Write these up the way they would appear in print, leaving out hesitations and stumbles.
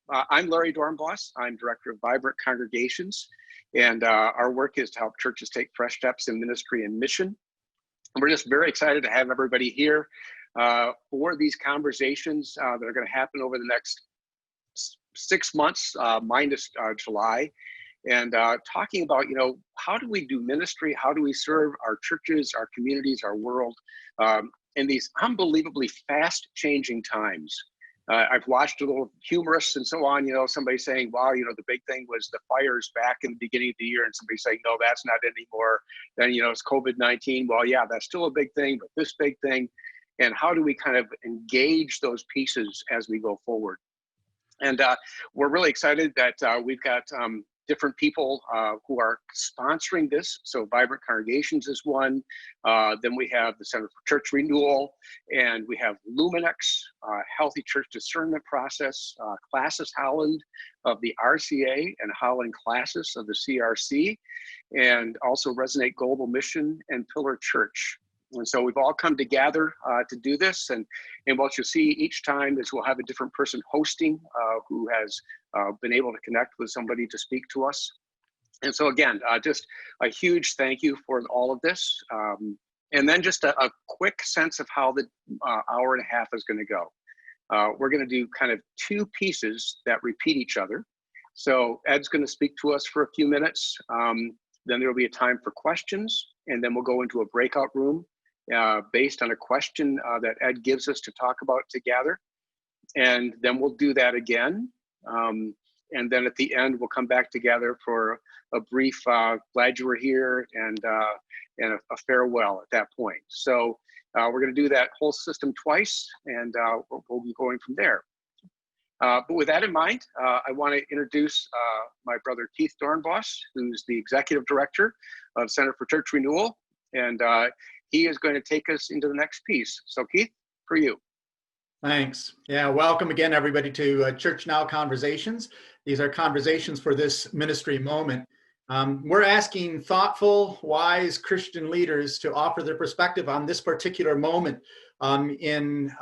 I'm Larry Dornbos. I'm Director of Vibrant Congregations, and our work is to help churches take fresh steps in ministry and mission. And we're just very excited to have everybody here for these conversations that are going to happen over the next 6 months, minus July, and talking about, how do we do ministry? How do we serve our churches, our communities, our world in these unbelievably fast-changing times? I've watched a little humorous and so on, somebody saying, wow, the big thing was the fires back in the beginning of the year, and somebody saying, no, that's not anymore. Then, it's COVID-19. Well, yeah, that's still a big thing, but this big thing. And how do we kind of engage those pieces as we go forward? And we're really excited that we've got different people who are sponsoring this. So Vibrant Congregations is one. Then we have the Center for Church Renewal, and we have Luminex, Healthy Church Discernment Process, Classes Holland of the RCA, and Holland Classes of the CRC, and also Resonate Global Mission and Pillar Church. And so we've all come together to do this, and what you'll see each time is we'll have a different person hosting who has been able to connect with somebody to speak to us. And so again, just a huge thank you for all of this. And then just a quick sense of how the hour and a half is going to go. We're going to do kind of two pieces that repeat each other. So Ed's going to speak to us for a few minutes. Then there will be a time for questions, and then we'll go into a breakout room based on a question that Ed gives us to talk about together. And then we'll do that again. And then at the end, we'll come back together for a brief, glad you were here, and a farewell at that point. So we're going to do that whole system twice, and we'll be going from there. But with that in mind, I want to introduce my brother Keith Dornbos, who's the Executive Director of Center for Church Renewal, and he is going to take us into the next piece. So Keith, for you. Thanks. Yeah, welcome again, everybody, to Church Now Conversations. These are conversations for this ministry moment. We're asking thoughtful, wise Christian leaders to offer their perspective on this particular moment in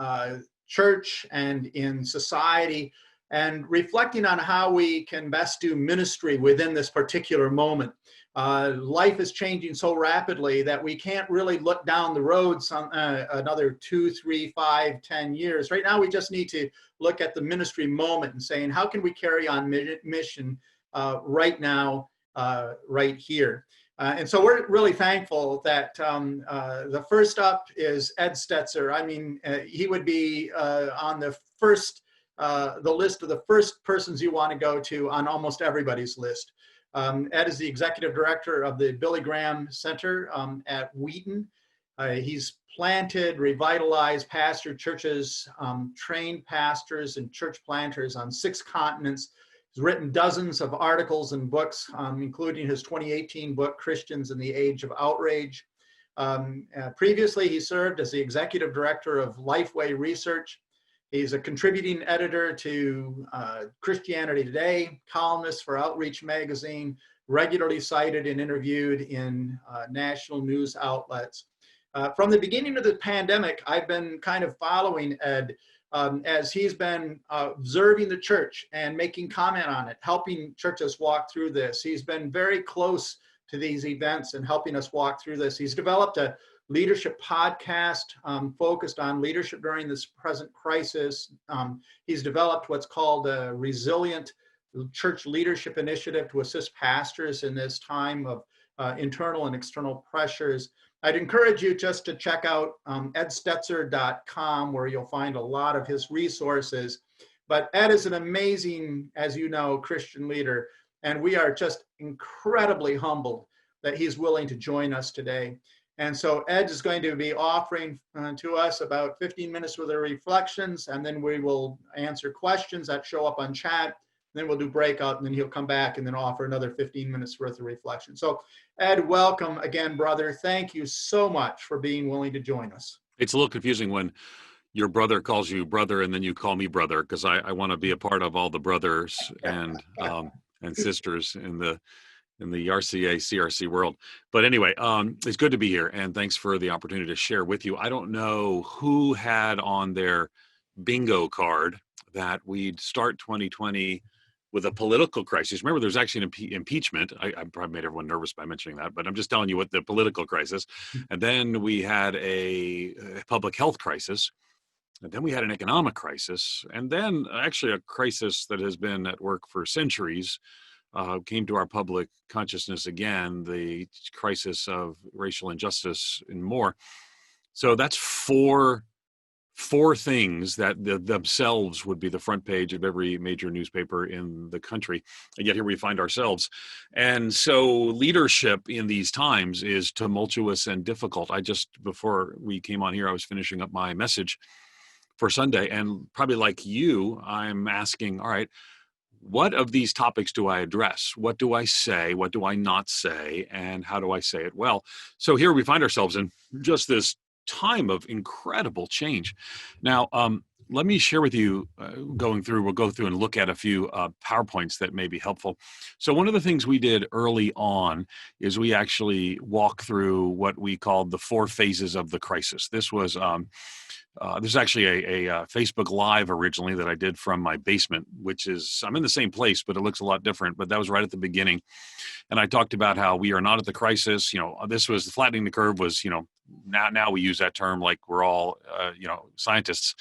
church and in society, and reflecting on how we can best do ministry within this particular moment. Life is changing so rapidly that we can't really look down the road another 2, 3, 5, 10 years. Right now, we just need to look at the ministry moment and saying, how can we carry on mission right now, right here? And so we're really thankful that the first up is Ed Stetzer. I mean, he would be on the list of the first persons you want to go to on almost everybody's list. Ed is the executive director of the Billy Graham Center at Wheaton. He's planted, revitalized, pastored churches, trained pastors and church planters on 6 continents. He's written dozens of articles and books, including his 2018 book, Christians in the Age of Outrage. Previously, he served as the executive director of Lifeway Research. He's a contributing editor to Christianity Today, columnist for Outreach Magazine, regularly cited and interviewed in national news outlets. From the beginning of the pandemic, I've been kind of following Ed as he's been observing the church and making comment on it, helping churches walk through this. He's been very close to these events and helping us walk through this. He's developed a leadership podcast focused on leadership during this present crisis. He's developed what's called a Resilient Church Leadership Initiative to assist pastors in this time of internal and external pressures. I'd encourage you just to check out edstetzer.com, where you'll find a lot of his resources. But Ed is an amazing, as you know, Christian leader, and we are just incredibly humbled that he's willing to join us today. And so Ed is going to be offering to us about 15 minutes worth of reflections, and then we will answer questions that show up on chat. Then we'll do breakout, and then he'll come back and then offer another 15 minutes worth of reflection. So Ed, welcome again, brother. Thank you so much for being willing to join us. It's a little confusing when your brother calls you brother and then you call me brother, because I want to be a part of all the brothers and sisters in the RCA, CRC world. But anyway, it's good to be here, and thanks for the opportunity to share with you. I don't know who had on their bingo card that we'd start 2020 with a political crisis. Remember, there's actually an impeachment. I probably made everyone nervous by mentioning that, but I'm just telling you what the political crisis. And then we had a public health crisis. And then we had an economic crisis. And then actually a crisis that has been at work for centuries came to our public consciousness again, the crisis of racial injustice and more. So that's four things that themselves would be the front page of every major newspaper in the country. And yet here we find ourselves. And so leadership in these times is tumultuous and difficult. Before we came on here, I was finishing up my message for Sunday. And probably like you, I'm asking, all right, what of these topics do I address? What do I say? What do I not say? And how do I say it well? So here we find ourselves in just this time of incredible change. Now, let me share with you, we'll go through and look at a few PowerPoints that may be helpful. So one of the things we did early on is we actually walked through what we called the 4 phases of the crisis. This was actually a Facebook Live originally that I did from my basement, I'm in the same place, but it looks a lot different, but that was right at the beginning. And I talked about how we are not at the crisis. This was flattening the curve was, now we use that term like we're all, scientists.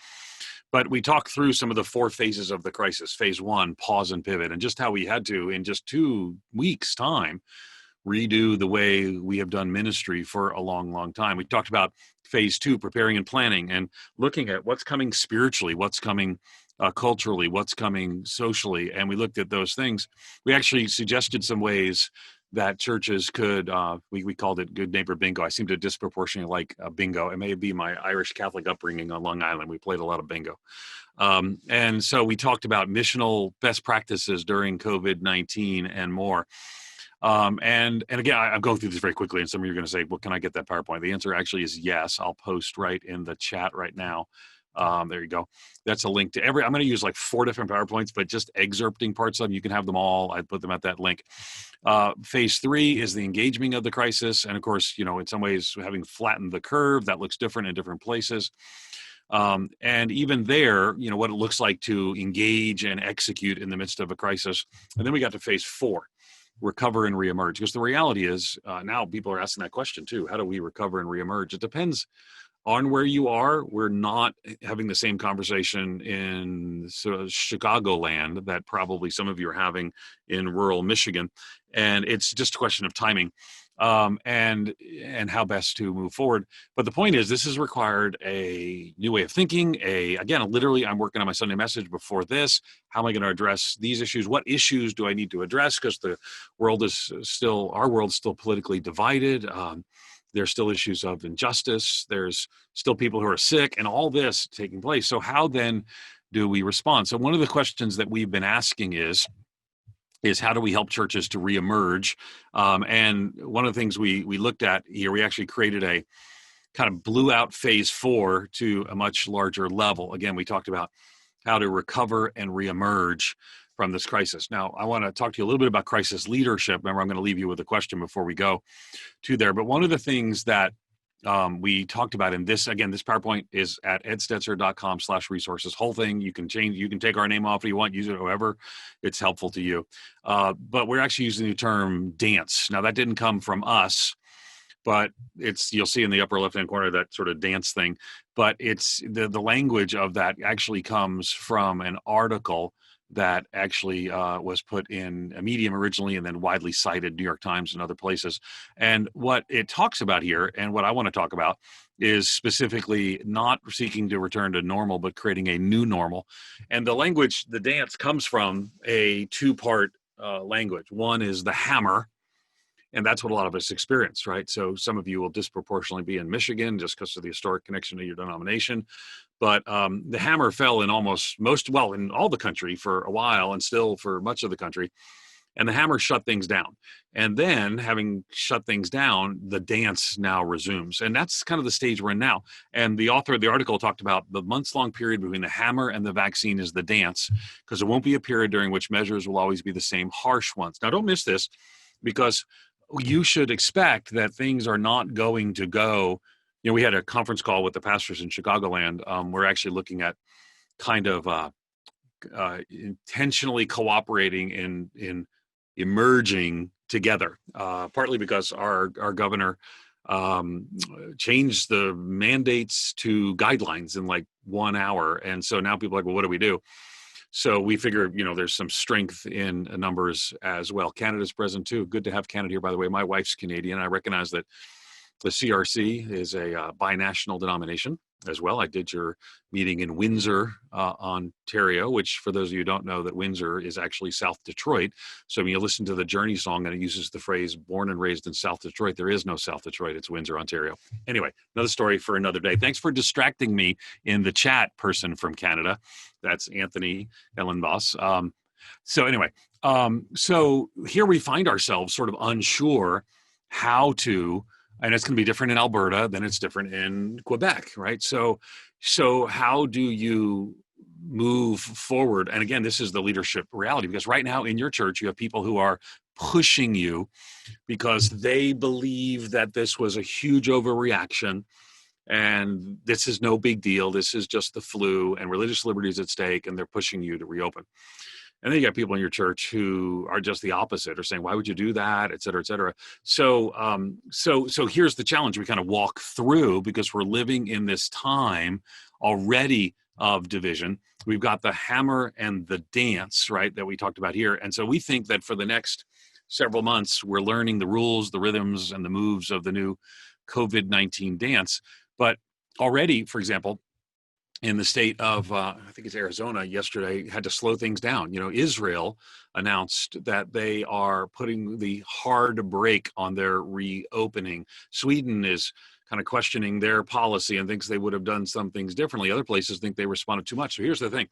But we talked through some of the 4 phases of the crisis. Phase 1, pause and pivot, and just how we had to, in just 2 weeks' time, redo the way we have done ministry for a long, long time. We talked about phase 2, preparing and planning, and looking at what's coming spiritually, what's coming culturally, what's coming socially, and we looked at those things. We actually suggested some ways that churches could, we called it Good Neighbor Bingo. I seem to disproportionately like bingo. It may be my Irish Catholic upbringing on Long Island. We played a lot of bingo. And so we talked about missional best practices during COVID-19 and more. And again, I'm going through this very quickly, and some of you are going to say, well, can I get that PowerPoint? The answer actually is yes. I'll post right in the chat right now. There you go. That's a link to I'm going to use like 4 different PowerPoints, but just excerpting parts of them. You can have them all. I put them at that link. Phase 3 is the engagement of the crisis. And of course, in some ways, having flattened the curve, that looks different in different places. And even there, what it looks like to engage and execute in the midst of a crisis. And then we got to phase 4. Recover and reemerge, because the reality is now people are asking that question too. How do we recover and reemerge? It depends on where you are. We're not having the same conversation in Chicagoland that probably some of you are having in rural Michigan, and it's just a question of timing and how best to move forward. But the point is, this has required a new way of thinking. Literally, I'm working on my Sunday message before this. How am I going to address these issues? What issues do I need to address? Because our world's still politically divided. There's still issues of injustice. There's still people who are sick, and all this taking place. So how then do we respond? So one of the questions that we've been asking is how do we help churches to reemerge? And one of the things we looked at here, we actually created a kind of blew out phase 4 to a much larger level. Again, we talked about how to recover and reemerge from this crisis. Now, I want to talk to you a little bit about crisis leadership. Remember, I'm going to leave you with a question before we go to there. But one of the things that we talked about in this, again, this PowerPoint is at edstetzer.com/resources. Whole thing, you can take our name off if you want, use it however it's helpful to you. But we're actually using the term dance. Now, that didn't come from us, but you'll see in the upper left-hand corner that sort of dance thing. But it's the language of that actually comes from an article that actually was put in a Medium originally and then widely cited, New York Times and other places. And what it talks about here, and what I want to talk about, is specifically not seeking to return to normal, but creating a new normal. And the language, the dance, comes from a 2-part language. One is the hammer, and that's what a lot of us experience, right? So some of you will disproportionately be in Michigan just because of the historic connection to your denomination. But the hammer fell in in all the country for a while, and still for much of the country. And the hammer shut things down. And then, having shut things down, the dance now resumes. And that's kind of the stage we're in now. And the author of the article talked about the months-long period between the hammer and the vaccine is the dance, because it won't be a period during which measures will always be the same harsh ones. Now, don't miss this, because you should expect that things are not going to go. We had a conference call with the pastors in Chicagoland. We're actually looking at kind of intentionally cooperating in emerging together, partly because our governor changed the mandates to guidelines in like 1 hour. And so now people are like, well, what do we do? So we figure, there's some strength in numbers as well. Canada's present too. Good to have Canada here, by the way. My wife's Canadian. I recognize that the CRC is a binational denomination as well. I did your meeting in Windsor, Ontario, which for those of you who don't know, that Windsor is actually South Detroit. So when you listen to the Journey song and it uses the phrase born and raised in South Detroit, there is no South Detroit. It's Windsor, Ontario. Anyway, another story for another day. Thanks for distracting me in the chat, person from Canada. That's Anthony Ellenboss. So anyway, so here we find ourselves sort of unsure how to, and it's going to be different in Alberta than it's different in Quebec, right? So how do you move forward? And again, this is the leadership reality, because right now in your church, you have people who are pushing you because they believe that this was a huge overreaction and this is no big deal. This is just the flu and religious liberty is at stake, and they're pushing you to reopen. And then you got people in your church who are just the opposite, or saying, why would you do that, et cetera, et cetera. So here's the challenge we kind of walk through, because we're living in this time already of division. We've got the hammer and the dance, right, that we talked about here. And so we think that for the next several months, we're learning the rules, the rhythms, and the moves of the new COVID-19 dance. But already, for example, in the state of, I think it's Arizona, yesterday had to slow things down. Israel announced that they are putting the hard brake on their reopening. Sweden is kind of questioning their policy and thinks they would have done some things differently. Other places think they responded too much. So here's the thing.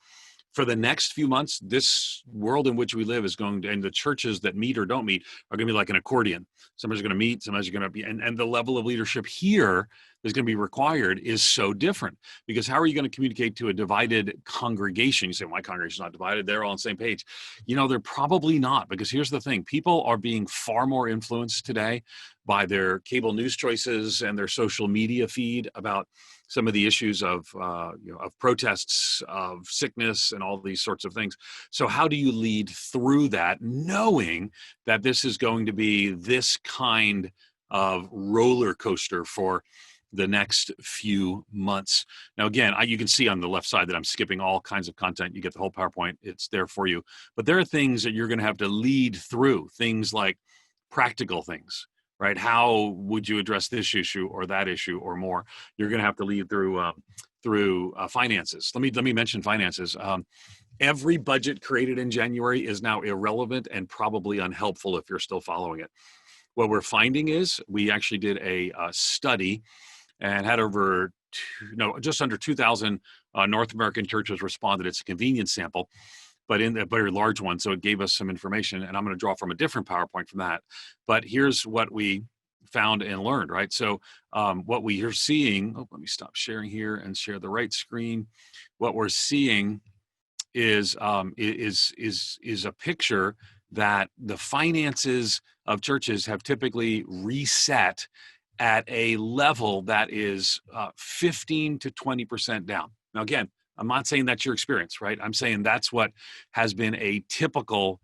For the next few months, this world in which we live is going to, and the churches that meet or don't meet are going to be like an accordion. Somebody's going to meet, somebody's going to be, and the level of leadership here is going to be required is so different, because how are you going to communicate to a divided congregation? You say, my congregation's not divided. They're all on the same page. They're probably not, because here's the thing. People are being far more influenced today by their cable news choices and their social media feed about some of the issues of protests, of sickness, and all these sorts of things. So how do you lead through that, knowing that this is going to be this kind of roller coaster for the next few months? Now, again, you can see on the left side that I'm skipping all kinds of content. You get the whole PowerPoint. It's there for you. But there are things that you're going to have to lead through, things like practical things, right? How would you address this issue or that issue or more? You're going to have to lead through finances. Let me mention finances. Every budget created in January is now irrelevant and probably unhelpful if you're still following it. What we're finding is we actually did a study and had just under 2,000 North American churches responded. It's a convenience sample, but in a very large one. So it gave us some information, and I'm going to draw from a different PowerPoint from that. But here's what we found and learned, right? So what we are seeing, let me stop sharing here and share the right screen. What we're seeing is a picture that the finances of churches have typically reset at a level that is 15 to 20% down. Now, again, I'm not saying that's your experience, right? I'm saying that's what has been a typical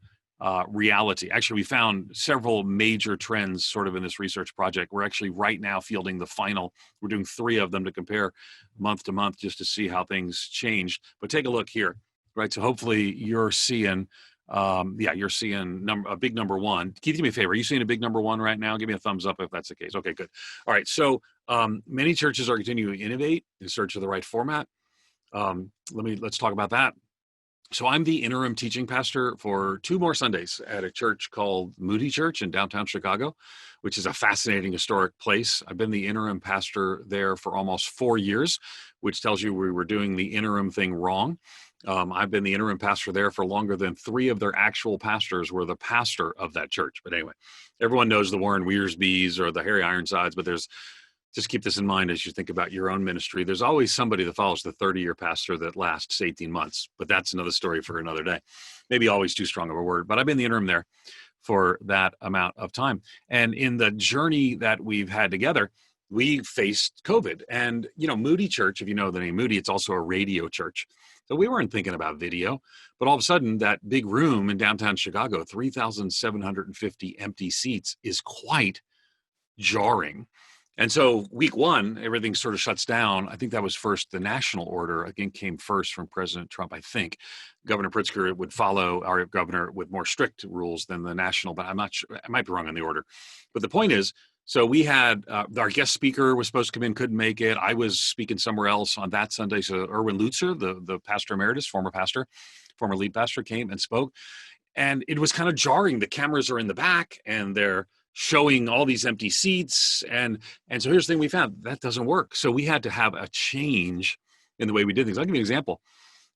reality. Actually, we found several major trends sort of in this research project. We're actually right now fielding the final. We're doing 3 of them to compare month to month just to see how things changed. But take a look here, right? So hopefully you're seeing you're seeing a big number 1. Keith, do me a favor. Are you seeing a big number 1 right now? Give me a thumbs up if that's the case. Okay, good. All right. So many churches are continuing to innovate in search of the right format. Let's talk about that. So I'm the interim teaching pastor for 2 more Sundays at a church called Moody Church in downtown Chicago, which is a fascinating historic place. I've been the interim pastor there for almost 4 years, which tells you we were doing the interim thing wrong. I've been the interim pastor there for longer than 3 of their actual pastors were the pastor of that church. But anyway, everyone knows the Warren Wiersbes or the Harry Ironsides, but just keep this in mind as you think about your own ministry. There's always somebody that follows the 30-year pastor that lasts 18 months, but that's another story for another day. Maybe always too strong of a word, but I've been the interim there for that amount of time. And in the journey that we've had together, we faced COVID. And, Moody Church, if you know the name Moody, it's also a radio church. So we weren't thinking about video, but all of a sudden that big room in downtown Chicago, 3,750 empty seats, is quite jarring. And so week one, everything sort of shuts down. I think that was first the national order, I think, came first from President Trump, I think. Governor Pritzker would follow our governor with more strict rules than the national, but I'm not sure. I might be wrong on the order. But the point is, so we had our guest speaker was supposed to come in, couldn't make it. I was speaking somewhere else on that Sunday. So Erwin Lutzer, the pastor emeritus, former lead pastor, came and spoke. And it was kind of jarring. The cameras are in the back and they're showing all these empty seats. And so here's the thing we found, that doesn't work. So we had to have a change in the way we did things. I'll give you an example.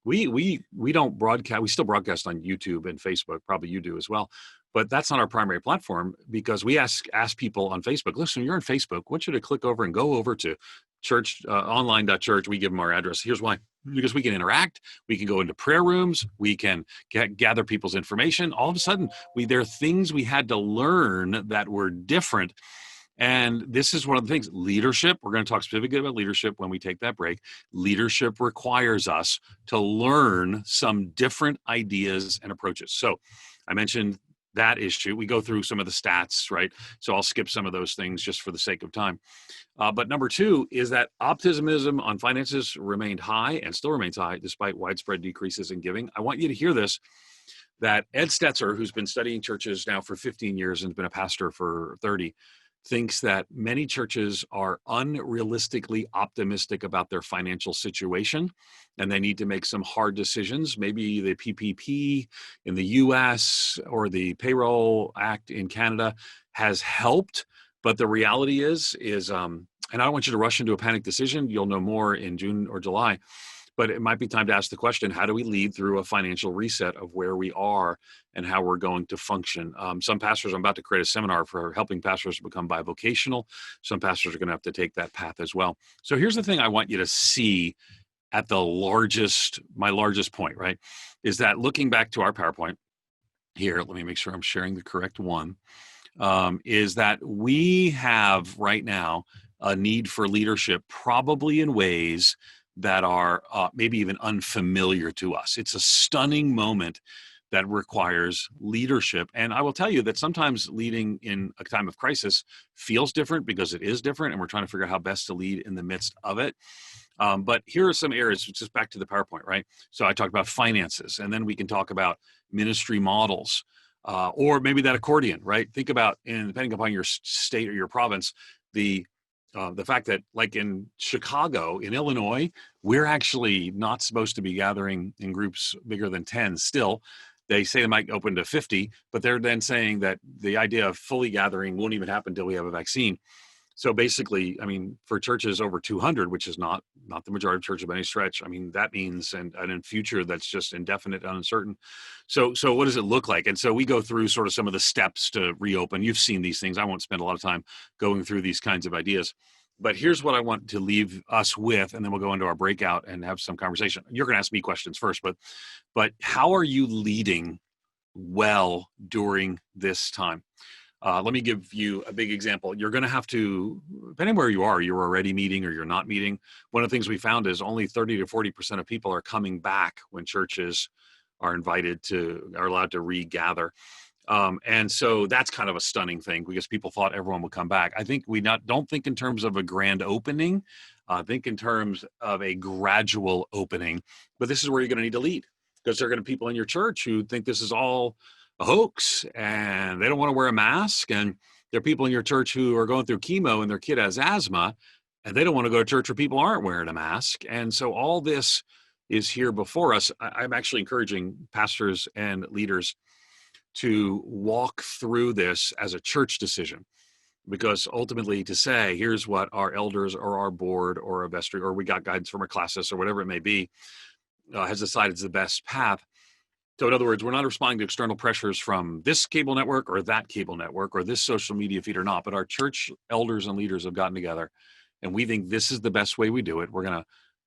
We don't broadcast, we still broadcast on YouTube and Facebook, probably you do as well. But that's not our primary platform, because we ask people on Facebook, listen, you're on Facebook, I want you to click over and go over to church, online.church. We give them our address. Here's why. Because we can interact, we can go into prayer rooms, we can gather people's information. All of a sudden, there are things we had to learn that were different. And this is one of the things, leadership, we're going to talk specifically about leadership when we take that break. Leadership requires us to learn some different ideas and approaches. So I mentioned that issue. We go through some of the stats, right? So I'll skip some of those things just for the sake of time. But number two is that optimism on finances remained high and still remains high despite widespread decreases in giving. I want you to hear this, that Ed Stetzer, who's been studying churches now for 15 years and has been a pastor for 30, thinks that many churches are unrealistically optimistic about their financial situation, and they need to make some hard decisions. Maybe the PPP in the US or the Payroll Act in Canada has helped, but the reality is, and I don't want you to rush into a panic decision. You'll know more in June or July. But it might be time to ask the question, how do we lead through a financial reset of where we are and how we're going to function? Some pastors, I'm about to create a seminar for helping pastors to become bivocational. Some pastors are going to have to take that path as well. So here's the thing I want you to see at my largest point, right? Is that looking back to our PowerPoint here, let me make sure I'm sharing the correct one, is that we have right now a need for leadership, probably in ways that are maybe even unfamiliar to us. It's a stunning moment that requires leadership. And I will tell you that sometimes leading in a time of crisis feels different because it is different, and we're trying to figure out how best to lead in the midst of it. But here are some areas, just back to the PowerPoint, right? So I talked about finances, and then we can talk about ministry models, or maybe that accordion, right? Think about, and depending upon your state or your province, the fact that, like in Chicago, in Illinois, we're actually not supposed to be gathering in groups bigger than 10 still. They say they might open to 50, but they're then saying that the idea of fully gathering won't even happen until we have a vaccine. So basically, I mean, for churches over 200, which is not the majority of churches by any stretch, I mean, that means, and in future, that's just indefinite and uncertain. So what does it look like? And so we go through sort of some of the steps to reopen. You've seen these things. I won't spend a lot of time going through these kinds of ideas. But here's what I want to leave us with, and then we'll go into our breakout and have some conversation. You're going to ask me questions first, but how are you leading well during this time? Let me give you a big example. You're going to have to, depending where you are, you're already meeting or you're not meeting. One of the things we found is only 30 to 40% of people are coming back when churches are allowed to regather. And so that's kind of a stunning thing because people thought everyone would come back. I think don't think in terms of a grand opening, think in terms of a gradual opening, but this is where you're going to need to lead, because there are going to be people in your church who think this is all a hoax and they don't want to wear a mask. And there are people in your church who are going through chemo and their kid has asthma and they don't want to go to church where people aren't wearing a mask. And so all this is here before us. I'm actually encouraging pastors and leaders to walk through this as a church decision, because ultimately to say, here's what our elders or our board or a vestry, or we got guidance from our classes or whatever it may be, has decided is the best path. So in other words, we're not responding to external pressures from this cable network or that cable network or this social media feed or not, but our church elders and leaders have gotten together and we think this is the best way we do it. We're going to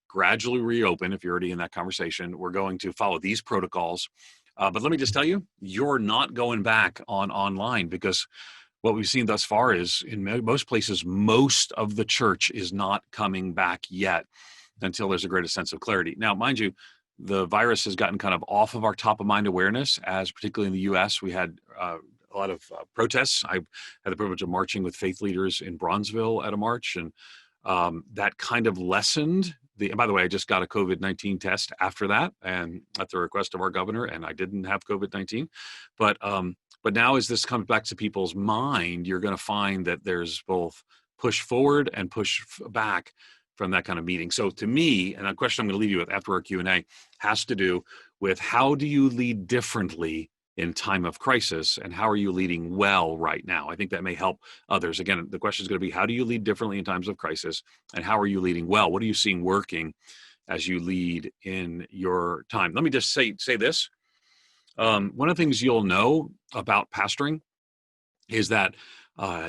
gradually reopen. If you're already in that conversation, we're going to follow these protocols. But let me just tell you, you're not going back online, because what we've seen thus far is in most places, most of the church is not coming back yet until there's a greater sense of clarity. Now, mind you, the virus has gotten kind of off of our top of mind awareness, as particularly in the U.S. we had a lot of protests. I had the privilege of marching with faith leaders in Bronzeville at a march, and that kind of lessened and by the way, I just got a COVID-19 test after that, and at the request of our governor, and I didn't have COVID-19. But now as this comes back to people's mind, you're going to find that there's both push forward and push back from that kind of meeting. So to me, and a question I'm going to leave you with after our Q&A has to do with how do you lead differently in time of crisis, and how are you leading well right now? I think that may help others. Again, the question is going to be, how do you lead differently in times of crisis, and how are you leading well? What are you seeing working as you lead in your time? Let me just say this. One of the things you'll know about pastoring is that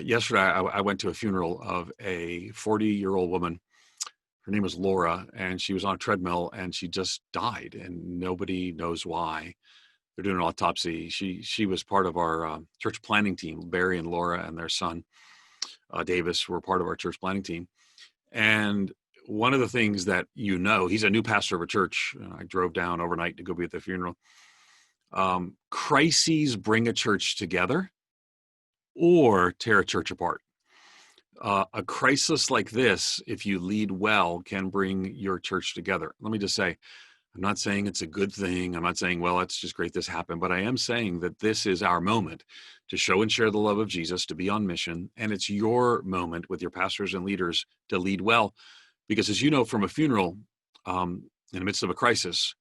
yesterday I went to a funeral of a 40-year-old woman. Her name was Laura, and she was on a treadmill, and she just died, and nobody knows why. They're doing an autopsy. She was part of our church planning team. Barry and Laura and their son, Davis, were part of our church planning team. And one of the things that he's a new pastor of a church. I drove down overnight to go be at the funeral. Crises bring a church together or tear a church apart. A crisis like this, if you lead well, can bring your church together. Let me just say, I'm not saying it's a good thing. I'm not saying, well, it's just great this happened, but I am saying that this is our moment to show and share the love of Jesus, to be on mission. And it's your moment with your pastors and leaders to lead well. Because as you know, from a funeral, in the midst of a crisis,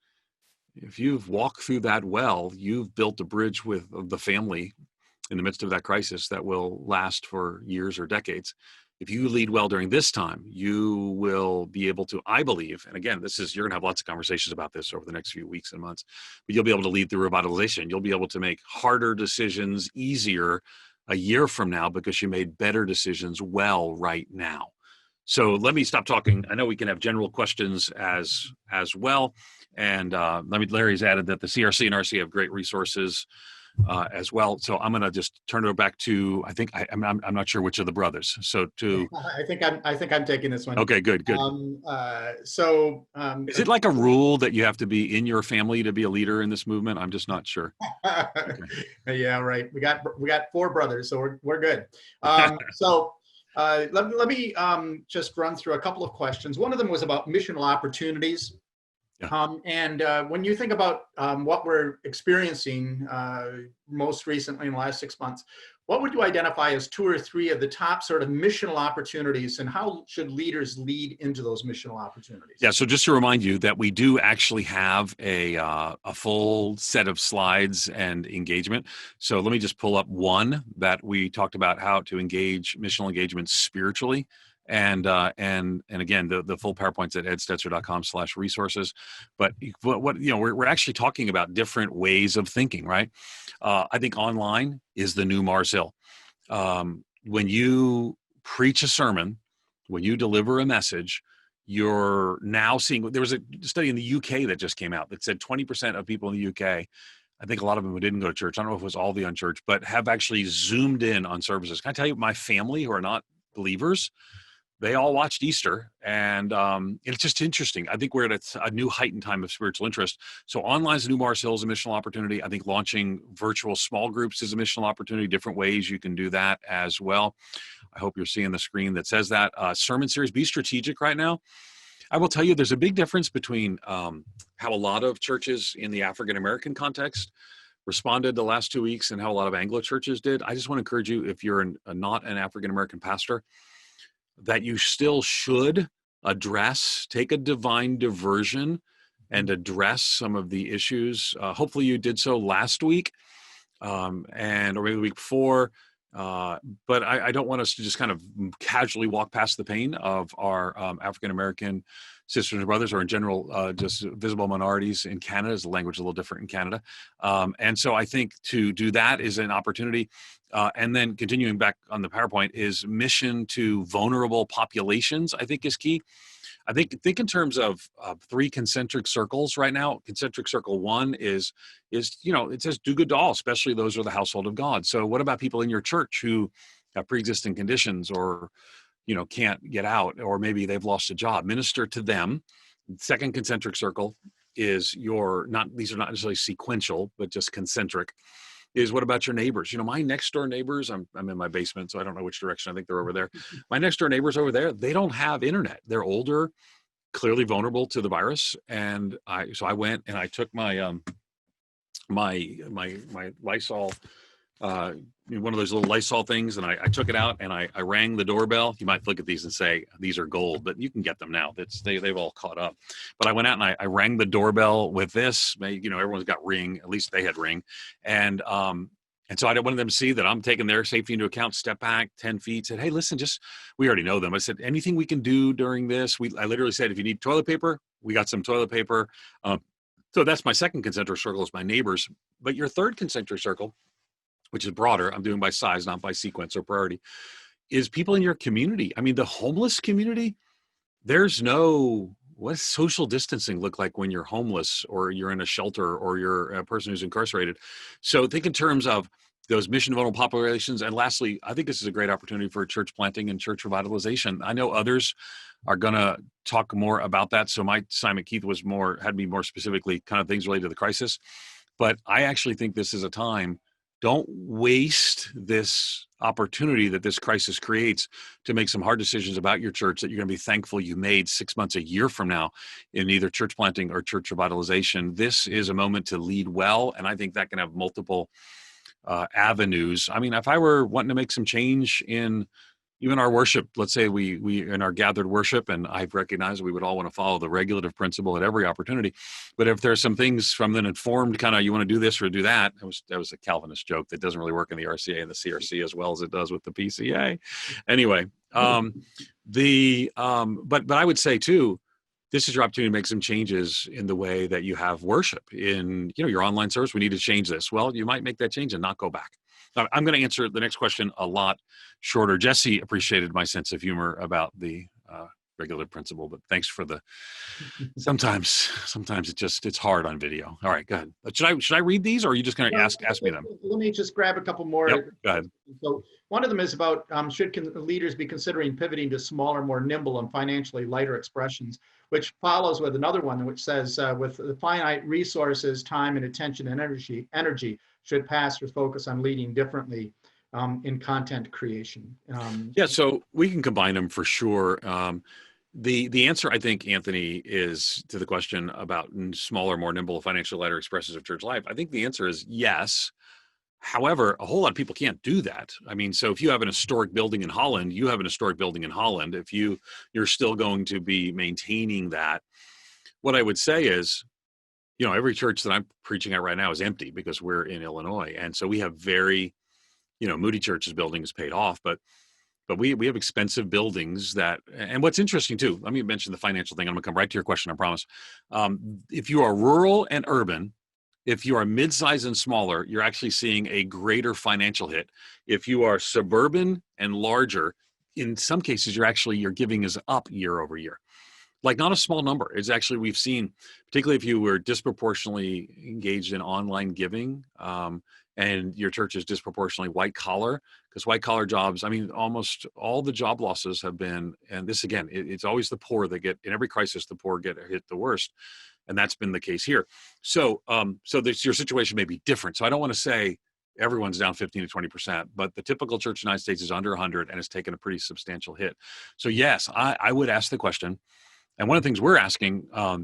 if you've walked through that well, you've built a bridge with the family in the midst of that crisis that will last for years or decades. If you lead well during this time, you will be able to, I believe, and again, you're going to have lots of conversations about this over the next few weeks and months, but you'll be able to lead through revitalization. You'll be able to make harder decisions easier a year from now because you made better decisions well right now. So let me stop talking. I know we can have general questions as well. And Larry's added that the CRC and RC have great resources as well. So I'm going to just turn it back to, I'm not sure which of the brothers. So I think I'm taking this one. Okay, good. Is it like a rule that you have to be in your family to be a leader in this movement? I'm just not sure. Okay. Yeah, right. We got 4 brothers, so we're good. Let me just run through a couple of questions. One of them was about missional opportunities. Yeah. When you think about what we're experiencing most recently in the last 6 months, what would you identify as 2 or 3 of the top sort of missional opportunities, and how should leaders lead into those missional opportunities? Yeah, so just to remind you that we do actually have a full set of slides and engagement. So let me just pull up one that we talked about how to engage missional engagement spiritually. And again, the full PowerPoint's at edstetzer.com/resources. But what we're actually talking about different ways of thinking, right? I think online is the new Mars Hill. When you preach a sermon, when you deliver a message, you're now seeing. There was a study in the UK that just came out that said 20% of people in the UK, I think a lot of them who didn't go to church, I don't know if it was all the unchurched, but have actually zoomed in on services. Can I tell you, my family who are not believers, they all watched Easter, and it's just interesting. I think we're at a new heightened time of spiritual interest. So online is a new Mars Hill, is a missional opportunity. I think launching virtual small groups is a missional opportunity, different ways you can do that as well. I hope you're seeing the screen that says that. Sermon series, be strategic right now. I will tell you there's a big difference between how a lot of churches in the African-American context responded the last 2 weeks and how a lot of Anglo churches did. I just want to encourage you, if you're not an African-American pastor, that you still should take a divine diversion and address some of the issues. Hopefully you did so last week or maybe the week before. But I don't want us to just kind of casually walk past the pain of our African-American sisters and brothers, or in general, just visible minorities in Canada. Is the language a little different in Canada? And so I think to do that is an opportunity. And then continuing back on the PowerPoint is mission to vulnerable populations, I think is key. I think in terms of three concentric circles right now. Concentric circle one is it says do good to all, especially those who are the household of God. So what about people in your church who have pre-existing conditions or can't get out, or maybe they've lost a job? Minister to them. Second concentric circle is these are not necessarily sequential, but just concentric. Is what about your neighbors? My next door neighbors, I'm in my basement, so I don't know which direction. I think they're over there. My next door neighbors over there, they don't have internet. They're older, clearly vulnerable to the virus. And I went and I took my my Lysol, one of those little Lysol things, and I took it out and I rang the doorbell. You might look at these and say these are gold, but you can get them now. They've all caught up. But I went out and I rang the doorbell with this. Everyone's got Ring. At least they had Ring, and so I wanted them to see that I'm taking their safety into account. Step back 10 feet. Said, hey, listen, we already know them. I said, anything we can do during this? I literally said, if you need toilet paper, we got some toilet paper. So that's my second concentric circle, is my neighbors. But your third concentric circle, which is broader, I'm doing by size, not by sequence or priority, is people in your community. I mean, the homeless community, what does social distancing look like when you're homeless or you're in a shelter or you're a person who's incarcerated? So think in terms of those mission vulnerable populations. And lastly, I think this is a great opportunity for church planting and church revitalization. I know others are going to talk more about that. So my assignment, Keith, had me more specifically kind of things related to the crisis. But I actually think this is a time. Don't waste this opportunity that this crisis creates to make some hard decisions about your church that you're going to be thankful you made 6 months, a year from now, in either church planting or church revitalization. This is a moment to lead well, and I think that can have multiple avenues. I mean, if I were wanting to make some change in even our worship, let's say we in our gathered worship, and I recognize we would all want to follow the regulative principle at every opportunity. But if there's some things from an informed kind of, you want to do this or do that, that was a Calvinist joke that doesn't really work in the RCA and the CRC as well as it does with the PCA. Anyway, but I would say too, this is your opportunity to make some changes in the way that you have worship in your online service. We need to change this. Well, you might make that change and not go back. Now, I'm going to answer the next question a lot shorter. Jesse appreciated my sense of humor about the regulative principle, but thanks for the. Sometimes it's hard on video. All right, go ahead. Should I read these, or are you just going to ask me them? Let me just grab a couple more. Yep, go ahead. So one of them is about should leaders be considering pivoting to smaller, more nimble, and financially lighter expressions, which follows with another one which says with the finite resources, time, and attention and energy. Should pastors focus on leading differently in content creation? So we can combine them for sure. The answer, I think, Anthony, is to the question about smaller, more nimble, financially lighter expressions of church life. I think the answer is yes. However, a whole lot of people can't do that. I mean, so if you have an historic building in Holland, you have an historic building in Holland. If you're still going to be maintaining that, what I would say is, every church that I'm preaching at right now is empty because we're in Illinois. And so we have very, Moody Church's building is paid off, but we have expensive buildings and what's interesting too, let me mention the financial thing. I'm gonna come right to your question, I promise. If you are rural and urban, if you are mid-size and smaller, you're actually seeing a greater financial hit. If you are suburban and larger, in some cases, your giving is up year over year. Like not a small number. It's actually, we've seen, particularly if you were disproportionately engaged in online giving, and your church is disproportionately white collar, because white collar jobs, I mean, almost all the job losses have been, and this again, it's always the poor that get, in every crisis, the poor get hit the worst. And that's been the case here. So your situation may be different. So I don't want to say everyone's down 15 to 20%, but the typical church in the United States is under 100 and has taken a pretty substantial hit. So yes, I would ask the question. And one of the things we're asking, I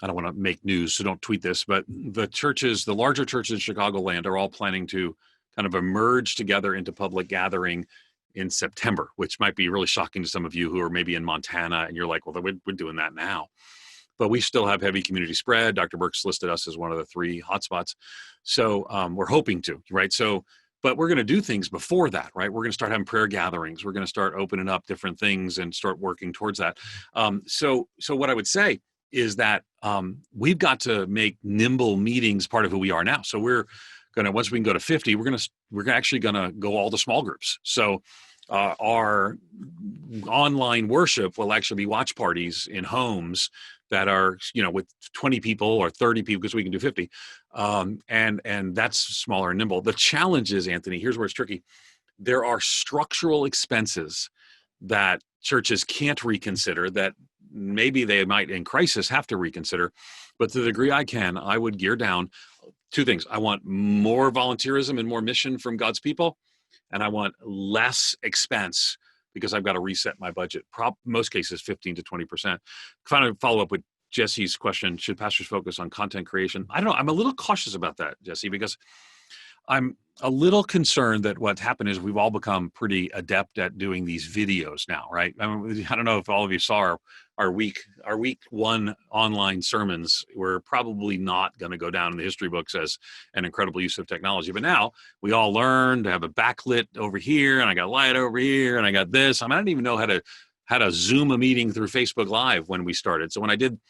don't want to make news, so don't tweet this, but the larger churches in Chicagoland are all planning to kind of emerge together into public gathering in September, which might be really shocking to some of you who are maybe in Montana and you're like, well, we're doing that now. But we still have heavy community spread. Dr. Burks listed us as one of the 3 hotspots. So we're hoping to, right? But we're going to do things before that, right? We're going to start having prayer gatherings. We're going to start opening up different things and start working towards that. So what I would say is that we've got to make nimble meetings part of who we are now. So we're going to, once we can go to 50, we're actually going to go all to small groups. So our online worship will actually be watch parties in homes that are, with 20 people or 30 people, because we can do 50. And that's smaller and nimble. The challenge is, Anthony, here's where it's tricky. There are structural expenses that churches can't reconsider that maybe they might in crisis have to reconsider. But to the degree I can, I would gear down two things. I want more volunteerism and more mission from God's people, and I want less expense because I've got to reset my budget. Most cases, 15 to 20%. Kind of follow up with Jesse's question, should pastors focus on content creation? I don't know. I'm a little cautious about that, Jesse, because I'm a little concerned that what's happened is we've all become pretty adept at doing these videos now, right? I don't know if all of you saw our week one online sermons. Were probably not going to go down in the history books as an incredible use of technology. But now we all learned to have a backlit over here, and I got light over here, and I got this. I didn't even know how to Zoom a meeting through Facebook Live when we started. So when I did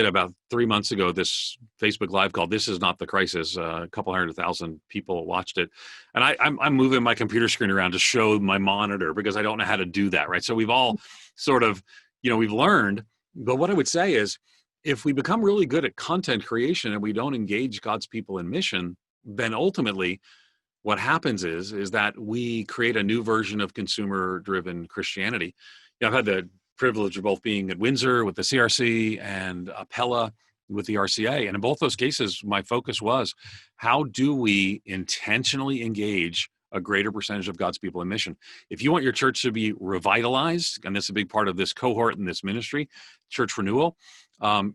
about 3 months ago this Facebook Live called "This Is Not the Crisis." A couple 100,000 people watched it, and I'm moving my computer screen around to show my monitor because I don't know how to do that, right? So we've all sort of, we've learned. But what I would say is, if we become really good at content creation and we don't engage God's people in mission, then ultimately what happens is that we create a new version of consumer-driven Christianity. I've had the privilege of both being at Windsor with the CRC and Pella with the RCA. And in both those cases, my focus was, how do we intentionally engage a greater percentage of God's people in mission? If you want your church to be revitalized, and this is a big part of this cohort in this ministry, Church Renewal,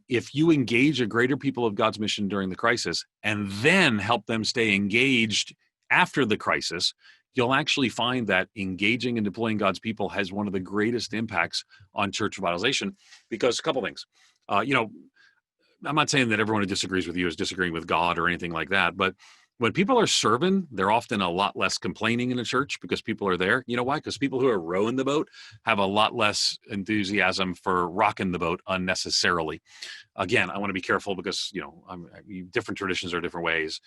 if you engage a greater people of God's mission during the crisis and then help them stay engaged after the crisis, you'll actually find that engaging and deploying God's people has one of the greatest impacts on church revitalization. Because a couple things, I'm not saying that everyone who disagrees with you is disagreeing with God or anything like that, but when people are serving, they're often a lot less complaining in a church because people are there. You know why? Because people who are rowing the boat have a lot less enthusiasm for rocking the boat unnecessarily. Again, I want to be careful because, different traditions are different ways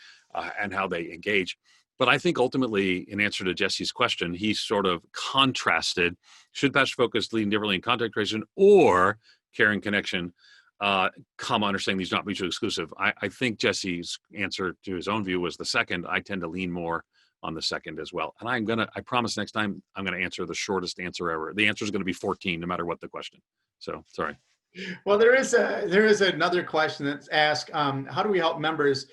and how they engage. But I think ultimately, in answer to Jesse's question, he sort of contrasted, should pastor focus leading differently in content creation or caring connection, understanding these not mutually exclusive? I think Jesse's answer to his own view was the second. I tend to lean more on the second as well. And I promise next time I'm going to answer the shortest answer ever. The answer is going to be 14, no matter what the question. So, sorry. Well, there is another question that's asked, how do we help members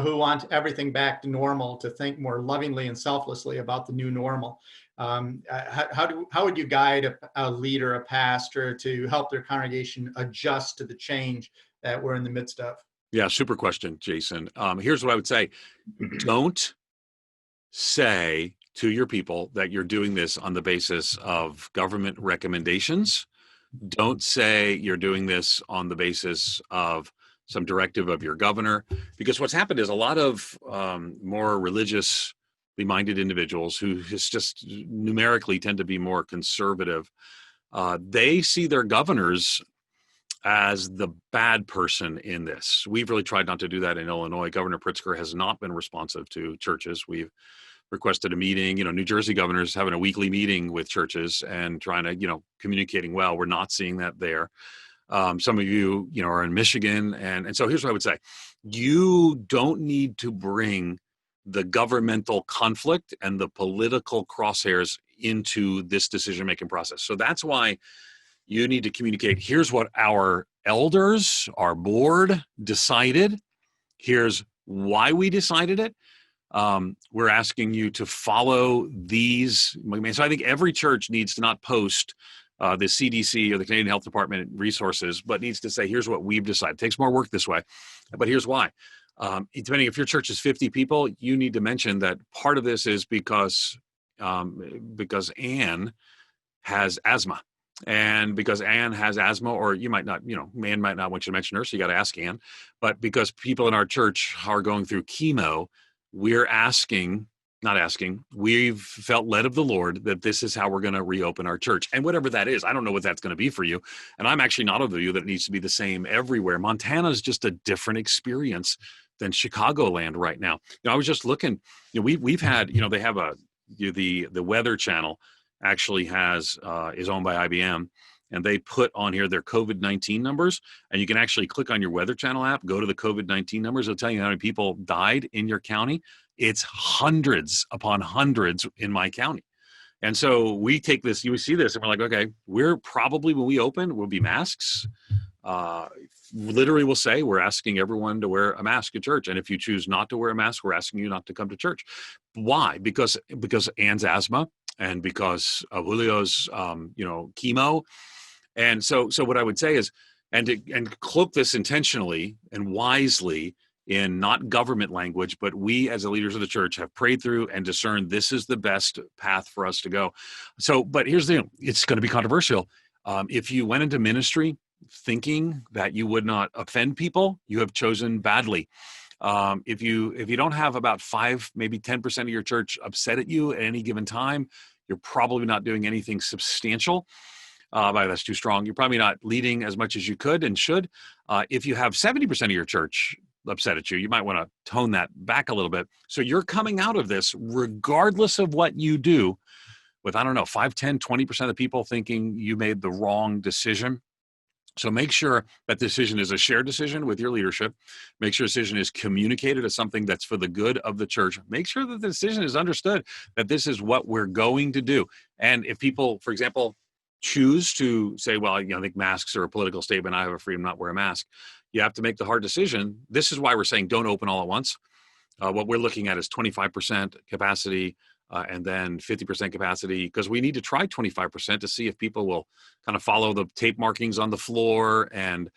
who want everything back to normal to think more lovingly and selflessly about the new normal? How would you guide a leader, a pastor, to help their congregation adjust to the change that we're in the midst of? Yeah, super question, Jason. Here's what I would say. Don't say to your people that you're doing this on the basis of government recommendations. Don't say you're doing this on the basis of some directive of your governor, because what's happened is a lot of more religiously minded individuals who just numerically tend to be more conservative, they see their governors as the bad person in this. We've really tried not to do that in Illinois. Governor Pritzker has not been responsive to churches. We've requested a meeting. New Jersey governor's having a weekly meeting with churches and trying to, communicating well. We're not seeing that there. Some of you, are in Michigan. And so here's what I would say. You don't need to bring the governmental conflict and the political crosshairs into this decision-making process. So that's why you need to communicate, here's what our elders, our board decided. Here's why we decided it. We're asking you to follow these. So I think every church needs to not post the CDC or the Canadian Health Department resources, but needs to say, here's what we've decided. It takes more work this way, but here's why. Depending if your church is 50 people, you need to mention that part of this is because Anne has asthma. And because Anne has asthma, or you might not, Anne might not want you to mention her, so you got to ask Anne. But because people in our church are going through chemo, we've felt led of the Lord that this is how we're going to reopen our church. And whatever that is, I don't know what that's going to be for you. And I'm actually not of the view that it needs to be the same everywhere. Montana is just a different experience than Chicagoland right now. I was just looking, we've had, they have the Weather Channel, actually is owned by IBM, and they put on here their COVID-19 numbers, and you can actually click on your Weather Channel app, go to the COVID-19 numbers. It'll tell you how many people died in your county. It's hundreds upon hundreds in my county. And so we take this, you see this, and we're like, okay, we're probably, when we open, will be masks. Literally will say, we're asking everyone to wear a mask at church. And if you choose not to wear a mask, we're asking you not to come to church. Why? Because Anne's asthma, and because of Julio's, chemo. And so what I would say is, and cloak this intentionally and wisely in not government language, but we as the leaders of the church have prayed through and discerned this is the best path for us to go. So, but here's the thing, it's going to be controversial. If you went into ministry thinking that you would not offend people, you have chosen badly. If you don't have about 5, maybe 10% of your church upset at you at any given time, you're probably not doing anything substantial. That's too strong. You're probably not leading as much as you could and should. If you have 70% of your church upset at you, you might want to tone that back a little bit. So you're coming out of this, regardless of what you do, with, 5, 10, 20% of the people thinking you made the wrong decision. So make sure that decision is a shared decision with your leadership. Make sure decision is communicated as something that's for the good of the church. Make sure that the decision is understood, that this is what we're going to do. And if people, for example, choose to say, well, I think masks are a political statement, I have a freedom not wear a mask, you have to make the hard decision. This is why we're saying don't open all at once. What we're looking at is 25% capacity and then 50% capacity, because we need to try 25% to see if people will kind of follow the tape markings on the floor. And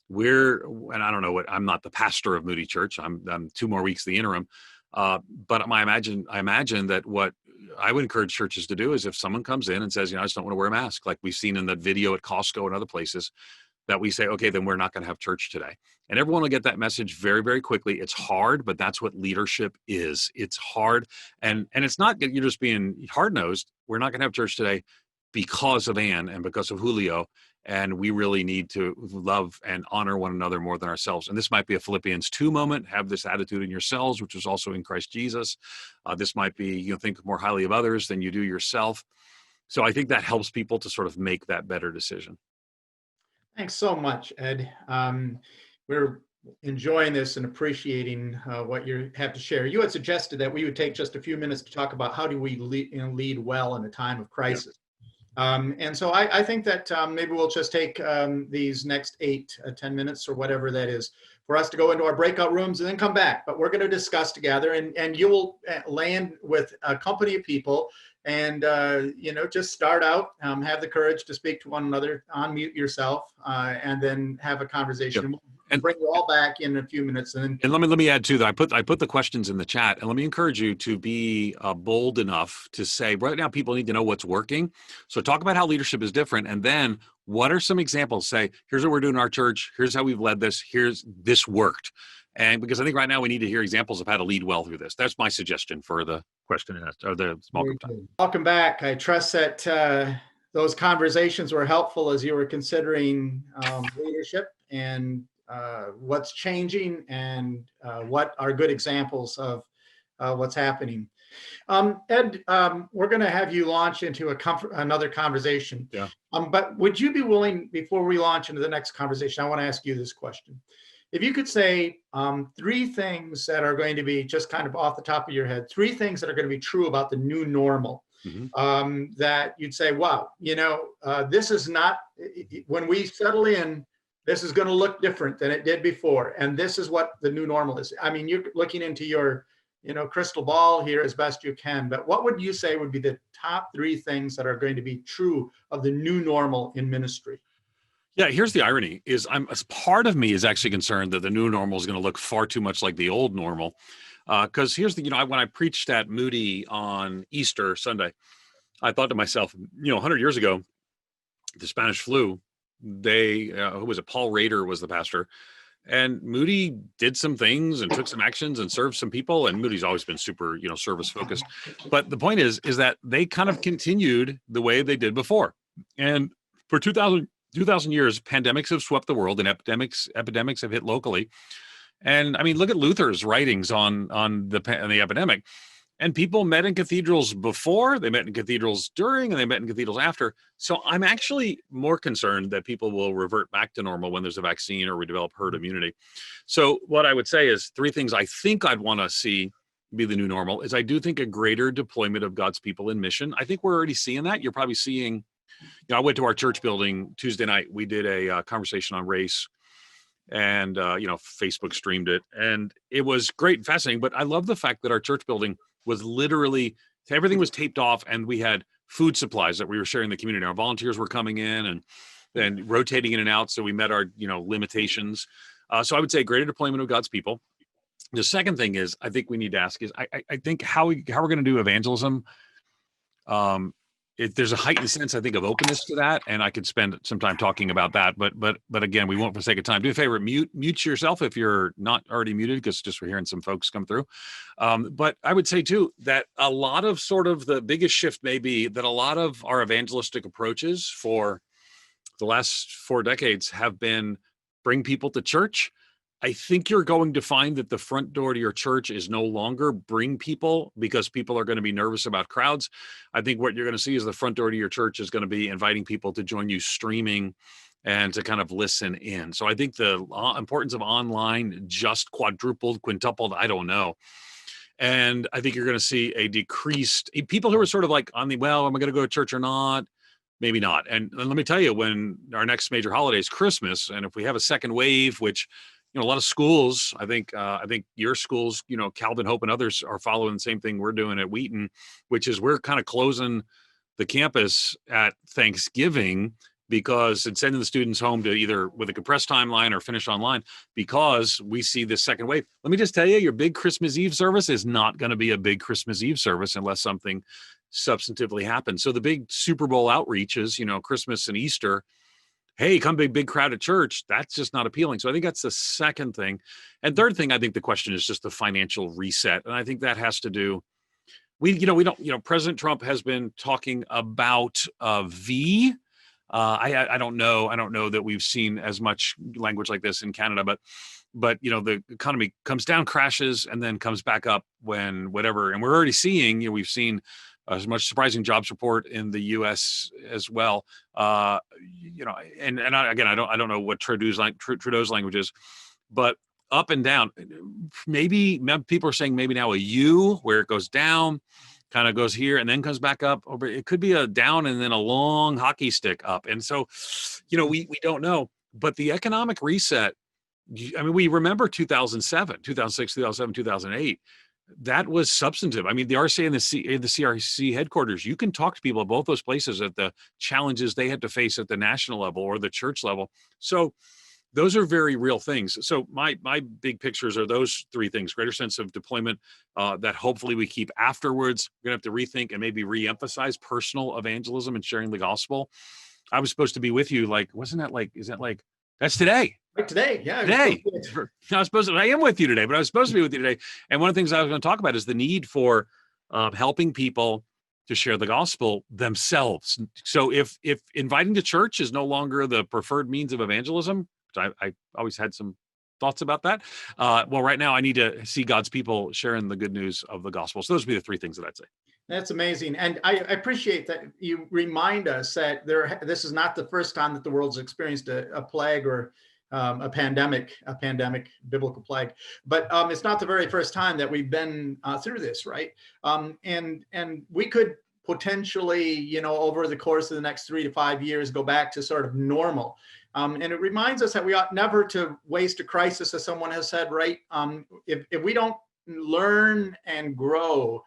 I don't know what, I'm not the pastor of Moody Church. I'm 2 more weeks the interim. But I imagine that what I would encourage churches to do is, if someone comes in and says, I just don't want to wear a mask, like we've seen in the video at Costco and other places, that we say, okay, then we're not going to have church today. And everyone will get that message very, very quickly. It's hard, but that's what leadership is. It's hard. And it's not that you're just being hard-nosed. We're not going to have church today because of Anne and because of Julio. And we really need to love and honor one another more than ourselves. And this might be a Philippians 2 moment. Have this attitude in yourselves, which is also in Christ Jesus. This might be, think more highly of others than you do yourself. So I think that helps people to sort of make that better decision. Thanks so much, Ed. We're enjoying this and appreciating what you have to share. You had suggested that we would take just a few minutes to talk about how do we lead well in a time of crisis. Yep. And so I think that maybe we'll just take these next 8-10 minutes or whatever that is for us to go into our breakout rooms and then come back. But we're going to discuss together, and you will land with a company of people. And, just start out, have the courage to speak to one another, unmute yourself, and then have a conversation. Yep. And bring you all back in a few minutes. And let me add too that I put the questions in the chat, and let me encourage you to be bold enough to say, right now people need to know what's working. So talk about how leadership is different, and then what are some examples? Say, here's what we're doing in our church. Here's how we've led this. Here's this worked. And because I think right now we need to hear examples of how to lead well through this. That's my suggestion for the question or the small group time. Welcome back. I trust that those conversations were helpful as you were considering leadership and what's changing and what are good examples of what's happening. Ed, we're going to have you launch into another conversation. Yeah. But would you be willing, before we launch into the next conversation, I want to ask you this question. If you could say 3 things that are going to be, just kind of off the top of your head, 3 things that are going to be true about the new normal, that you'd say, wow, this is not, when we settle in, this is going to look different than it did before. And this is what the new normal is. I mean, you're looking into your, crystal ball here as best you can, but what would you say would be the top 3 things that are going to be true of the new normal in ministry? Yeah, here's the irony is part of me is actually concerned that the new normal is going to look far too much like the old normal. Because here's the, when I preached at Moody on Easter Sunday, I thought to myself, 100 years ago, the Spanish flu, who was it? Paul Rader was the pastor. And Moody did some things and took some actions and served some people. And Moody's always been super, service focused. But the point is that they kind of continued the way they did before. And for 2,000 years, pandemics have swept the world and epidemics have hit locally. And I mean, look at Luther's writings on the epidemic. And people met in cathedrals before, they met in cathedrals during, and they met in cathedrals after. So I'm actually more concerned that people will revert back to normal when there's a vaccine or we develop herd immunity. So what I would say is three things I think I'd want to see be the new normal is I do think a greater deployment of God's people in mission. I think we're already seeing that. You're probably seeing, I went to our church building Tuesday night. We did a conversation on race, and Facebook streamed it, and it was great and fascinating. But I love the fact that our church building was literally, everything was taped off, and we had food supplies that we were sharing in the community. Our volunteers were coming in and then rotating in and out, so we met our limitations. So I would say greater deployment of God's people. The second thing is I think we need to ask is I think how we're going to do evangelism. There's a heightened sense, I think, of openness to that, and I could spend some time talking about that. But again, we won't for the sake of time. Do a favor, mute yourself if you're not already muted, because just we're hearing some folks come through. But I would say too that a lot of sort of the biggest shift may be that a lot of our evangelistic approaches for the last 4 decades have been bring people to church. I think you're going to find that the front door to your church is no longer bring people, because people are going to be nervous about crowds. I think what you're going to see is the front door to your church is going to be inviting people to join you streaming and to kind of listen in. So I think the importance of online just quadrupled, quintupled, I don't know. And I think you're going to see a decreased people who are sort of like on the, well, am I going to go to church or not? Maybe not. And let me tell you, when our next major holiday is Christmas, and if we have a second wave, which a lot of schools, I think your schools, Calvin Hope and others are following the same thing we're doing at Wheaton, which is we're kind of closing the campus at Thanksgiving, because it's sending the students home to either with a compressed timeline or finish online, because we see this second wave. Let me just tell you, your big Christmas Eve service is not going to be a big Christmas Eve service unless something substantively happens. So the big Super Bowl outreaches, Christmas and Easter, hey, come big crowd at church, that's just not appealing. So I think that's the second thing. And third thing, I think the question is just the financial reset. And I think that has to do, President Trump has been talking about V. I don't know that we've seen as much language like this in Canada, but the economy comes down, crashes, and then comes back up when whatever. And we're already seeing, we've seen as much surprising jobs report in the U.S. as well. I don't know what Trudeau's language is, but up and down. Maybe people are saying maybe now a U, where it goes down, kind of goes here and then comes back up. Or it could be a down and then a long hockey stick up. And so, we don't know. But the economic reset, we remember 2007, 2006, 2007, 2008. That was substantive. The RCA and the CRC headquarters, you can talk to people at both those places at the challenges they had to face at the national level or the church level. So those are very real things. So my big pictures are those three things: greater sense of deployment that hopefully we keep afterwards. We're going to have to rethink and maybe reemphasize personal evangelism and sharing the gospel. I was supposed to be with you. That's today. Right, today, yeah. Today. I am with you today, but I was supposed to be with you today. And one of the things I was going to talk about is the need for helping people to share the gospel themselves. So if inviting to church is no longer the preferred means of evangelism, which I always had some thoughts about that. Well, right now I need to see God's people sharing the good news of the gospel. So those would be the three things that I'd say. That's amazing. And I appreciate that you remind us that this is not the first time that the world's experienced a plague or a pandemic biblical plague, but it's not the very first time that we've been through this, right? And we could potentially, over the course of the next 3 to 5 years, go back to sort of normal. And it reminds us that we ought never to waste a crisis, as someone has said, right? If we don't learn and grow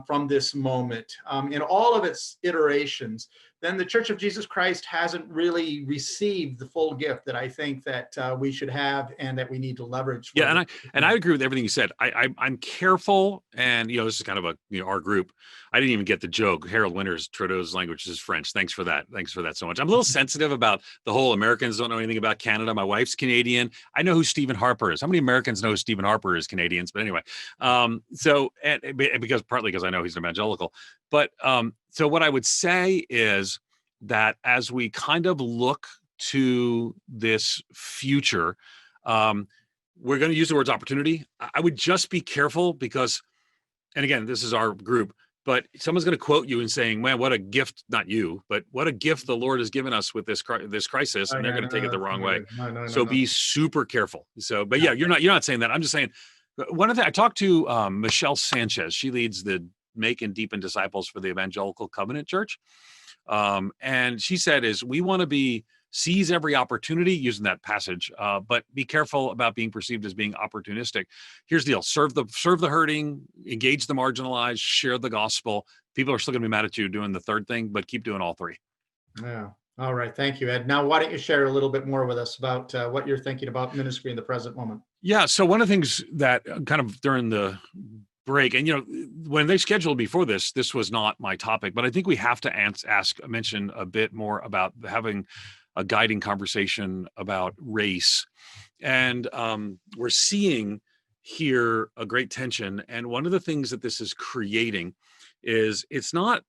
from this moment in all of its iterations, then the Church of Jesus Christ hasn't really received the full gift that I think that we should have and that we need to leverage. Yeah, and I agree with everything you said. I'm careful, and this is kind of our group. I didn't even get the joke. Harold Winters, Trudeau's language is French. Thanks for that so much. I'm a little sensitive about the whole Americans don't know anything about Canada. My wife's Canadian. I know who Stephen Harper is. How many Americans know who Stephen Harper is, Canadians? But anyway, partly because I know he's an evangelical. But so what I would say is that as we kind of look to this future, we're going to use the words opportunity. I would just be careful, because and again, this is our group, but someone's going to quote you and saying, man, what a gift, not you, but what a gift the Lord has given us with this crisis, Oh, and they're yeah, going to take no, it the that's wrong not way. good. No, no, no, So no. be super careful. So, but Yeah. yeah, you're not saying that. I'm just saying, one of the, I talked to Michelle Sanchez. She leads the Make and Deepen Disciples for the Evangelical Covenant Church. And she said is we want to seize every opportunity, using that passage, but be careful about being perceived as being opportunistic. Here's the deal: serve the hurting, engage the marginalized, share the gospel. People are still going to be mad at you doing the third thing, but keep doing all three. Yeah. All right. Thank you, Ed. Now, why don't you share a little bit more with us about what you're thinking about ministry in the present moment? Yeah. So one of the things that kind of during the break, and when they scheduled before this was not my topic, but I think we have to mention a bit more about having a guiding conversation about race. And we're seeing here a great tension. And one of the things that this is creating is it's not,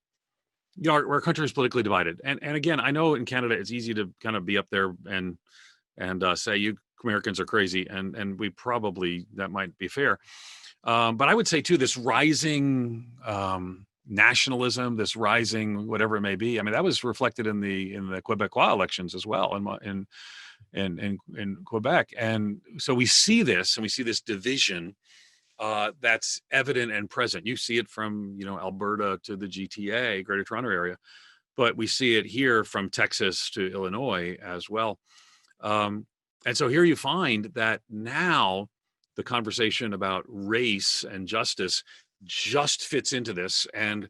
our country is politically divided. And again, I know in Canada, it's easy to kind of be up there and say you Americans are crazy. And we probably, that might be fair. But I would say too, this rising nationalism, this rising whatever it may be. I mean, that was reflected in the Quebecois elections as well, in Quebec, and so we see this, division that's evident and present. You see it from Alberta to the GTA, Greater Toronto Area, but we see it here from Texas to Illinois as well. And so here you find that now the conversation about race and justice just fits into this, and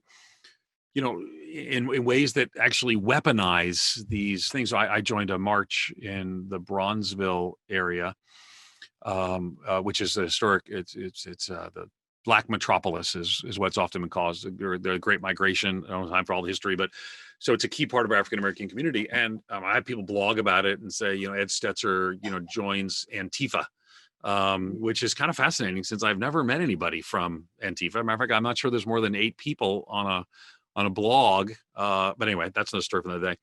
in ways that actually weaponize these things. So I joined a march in the Bronzeville area, which is the historic. It's the Black metropolis is what's often been called the Great Migration. I don't have time for all the history, but so it's a key part of our African American community. And I have people blog about it and say, Ed Stetzer, joins Antifa, which is kind of fascinating since I've never met anybody from Antifa. Matter of fact, I'm not sure there's more than 8 people on a blog. But anyway, that's another story for another day.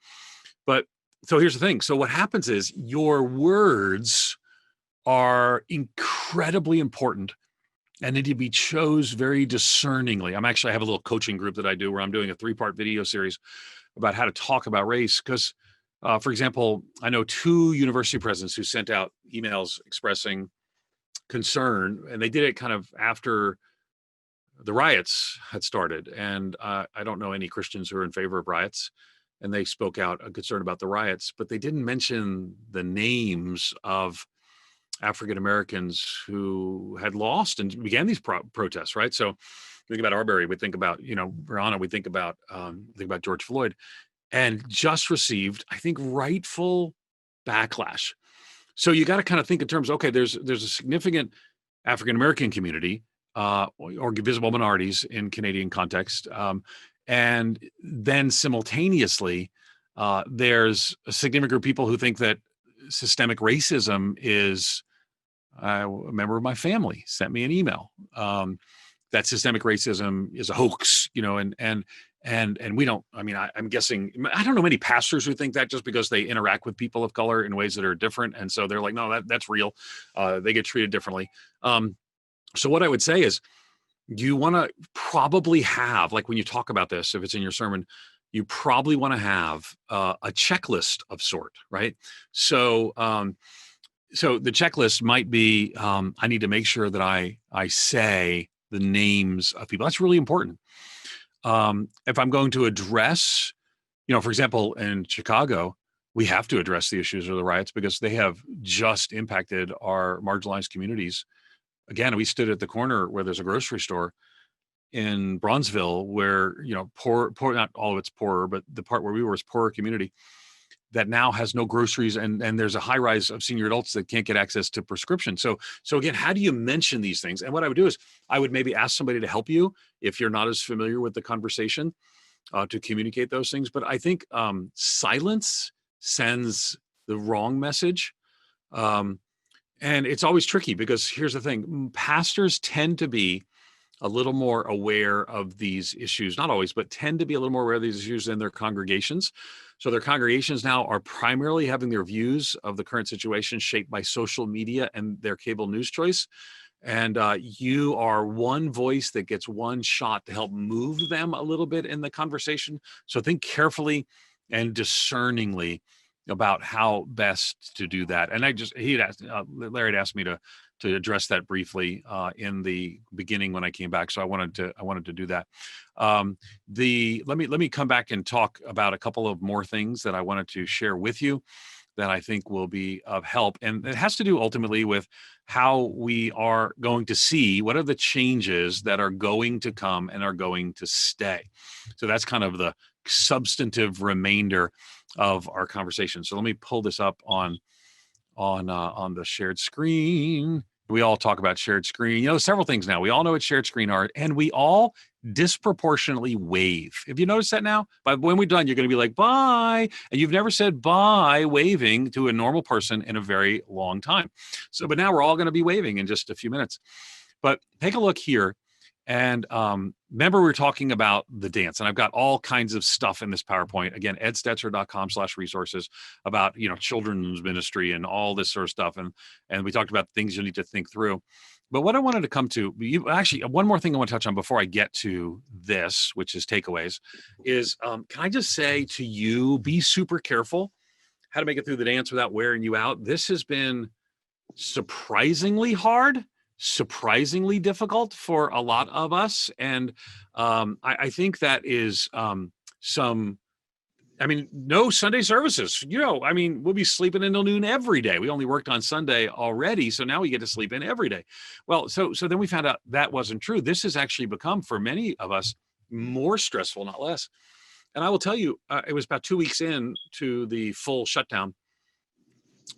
But so here's the thing. So what happens is your words are incredibly important and need to be chose very discerningly. I have a little coaching group that I do where I'm doing a 3-part video series about how to talk about race. Because, for example, I know 2 university presidents who sent out emails expressing concern, and they did it kind of after the riots had started. And I don't know any Christians who are in favor of riots, and they spoke out a concern about the riots, but they didn't mention the names of African Americans who had lost and began these protests, right? So think about Arbery, we think about, Breonna, we think about George Floyd, and just received, I think, rightful backlash. So you got to kind of think in terms, okay, there's a significant African American community or visible minorities in Canadian context. And then simultaneously, there's a significant group of people who think that systemic racism is, a member of my family sent me an email that systemic racism is a hoax, and we don't. I mean, I'm guessing I don't know many pastors who think that just because they interact with people of color in ways that are different, and so they're like, no, that's real. They get treated differently. So what I would say is, you want to probably have, like when you talk about this, if it's in your sermon, you probably want to have a checklist of sort, right? So. So the checklist might be, I need to make sure that I say the names of people. That's really important. If I'm going to address, for example, in Chicago, we have to address the issues of the riots because they have just impacted our marginalized communities. Again, we stood at the corner where there's a grocery store in Bronzeville where, poor, not all of it's poorer, but the part where we were is poorer community that now has no groceries, and there's a high rise of senior adults that can't get access to prescription. So again, how do you mention these things? And what I would do is I would maybe ask somebody to help you if you're not as familiar with the conversation to communicate those things. But I think silence sends the wrong message. And it's always tricky because here's the thing, pastors tend to be a little more aware of these issues, not always, but tend to be a little more aware of these issues in their congregations. So their congregations now are primarily having their views of the current situation shaped by social media and their cable news choice. And you are one voice that gets one shot to help move them a little bit in the conversation. So think carefully and discerningly about how best to do that. And Larry had asked me to address that briefly in the beginning when I came back. So I wanted to do that. Let me come back and talk about a couple of more things that I wanted to share with you that I think will be of help. And it has to do ultimately with how we are going to see what are the changes that are going to come and are going to stay. So that's kind of the substantive remainder of our conversation. So let me pull this up on the shared screen. We all talk about shared screen. Several things now. We all know what shared screen are, and we all disproportionately wave. If you notice that now, but when we're done, you're going to be like, bye. And you've never said bye waving to a normal person in a very long time. So, but now we're all going to be waving in just a few minutes. But take a look here. And remember, we were talking about the dance, and I've got all kinds of stuff in this PowerPoint. Again, edstetzer.com/resources about, children's ministry and all this sort of stuff. And we talked about things you need to think through. But what I wanted to come to, one more thing I want to touch on before I get to this, which is takeaways, is can I just say to you, be super careful how to make it through the dance without wearing you out. This has been surprisingly hard, surprisingly difficult for a lot of us. And I think that is no Sunday services. We'll be sleeping until noon every day. We only worked on Sunday already, so now we get to sleep in every day. Well, so then we found out that wasn't true. This has actually become, for many of us, more stressful, not less. And I will tell you, it was about 2 weeks in to the full shutdown.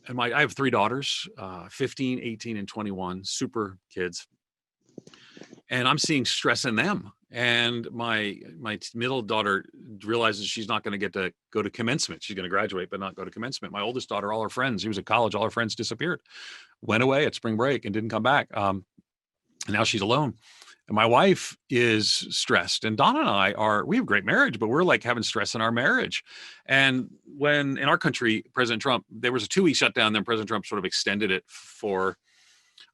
And I have 3 daughters, 15, 18, and 21, super kids. And I'm seeing stress in them. And my middle daughter realizes she's not going to get to go to commencement. She's going to graduate, but not go to commencement. My oldest daughter, all her friends, she was at college, all her friends disappeared, went away at spring break and didn't come back. And now she's alone. And my wife is stressed. And Donna and I we have a great marriage, but we're like having stress in our marriage. And when in our country, President Trump, there was a 2-week shutdown, then President Trump sort of extended it for,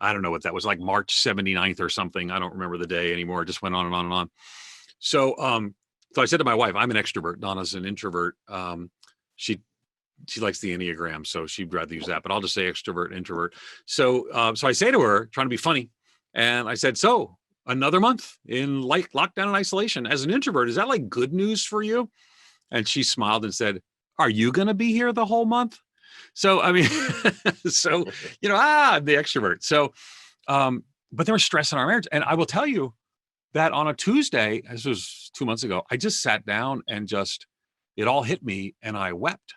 I don't know what that was, like March 79th or something. I don't remember the day anymore. It just went on and on and on. So I said to my wife, I'm an extrovert. Donna's an introvert. She likes the Enneagram, so she'd rather use that, but I'll just say extrovert, introvert. So I say to her, trying to be funny, and I said, so another month in lockdown and isolation as an introvert, is that like good news for you? And she smiled and said, are you going to be here the whole month? So, I'm the extrovert. So, but there was stress in our marriage. And I will tell you that on a Tuesday, this was 2 months ago, I just sat down and it all hit me and I wept.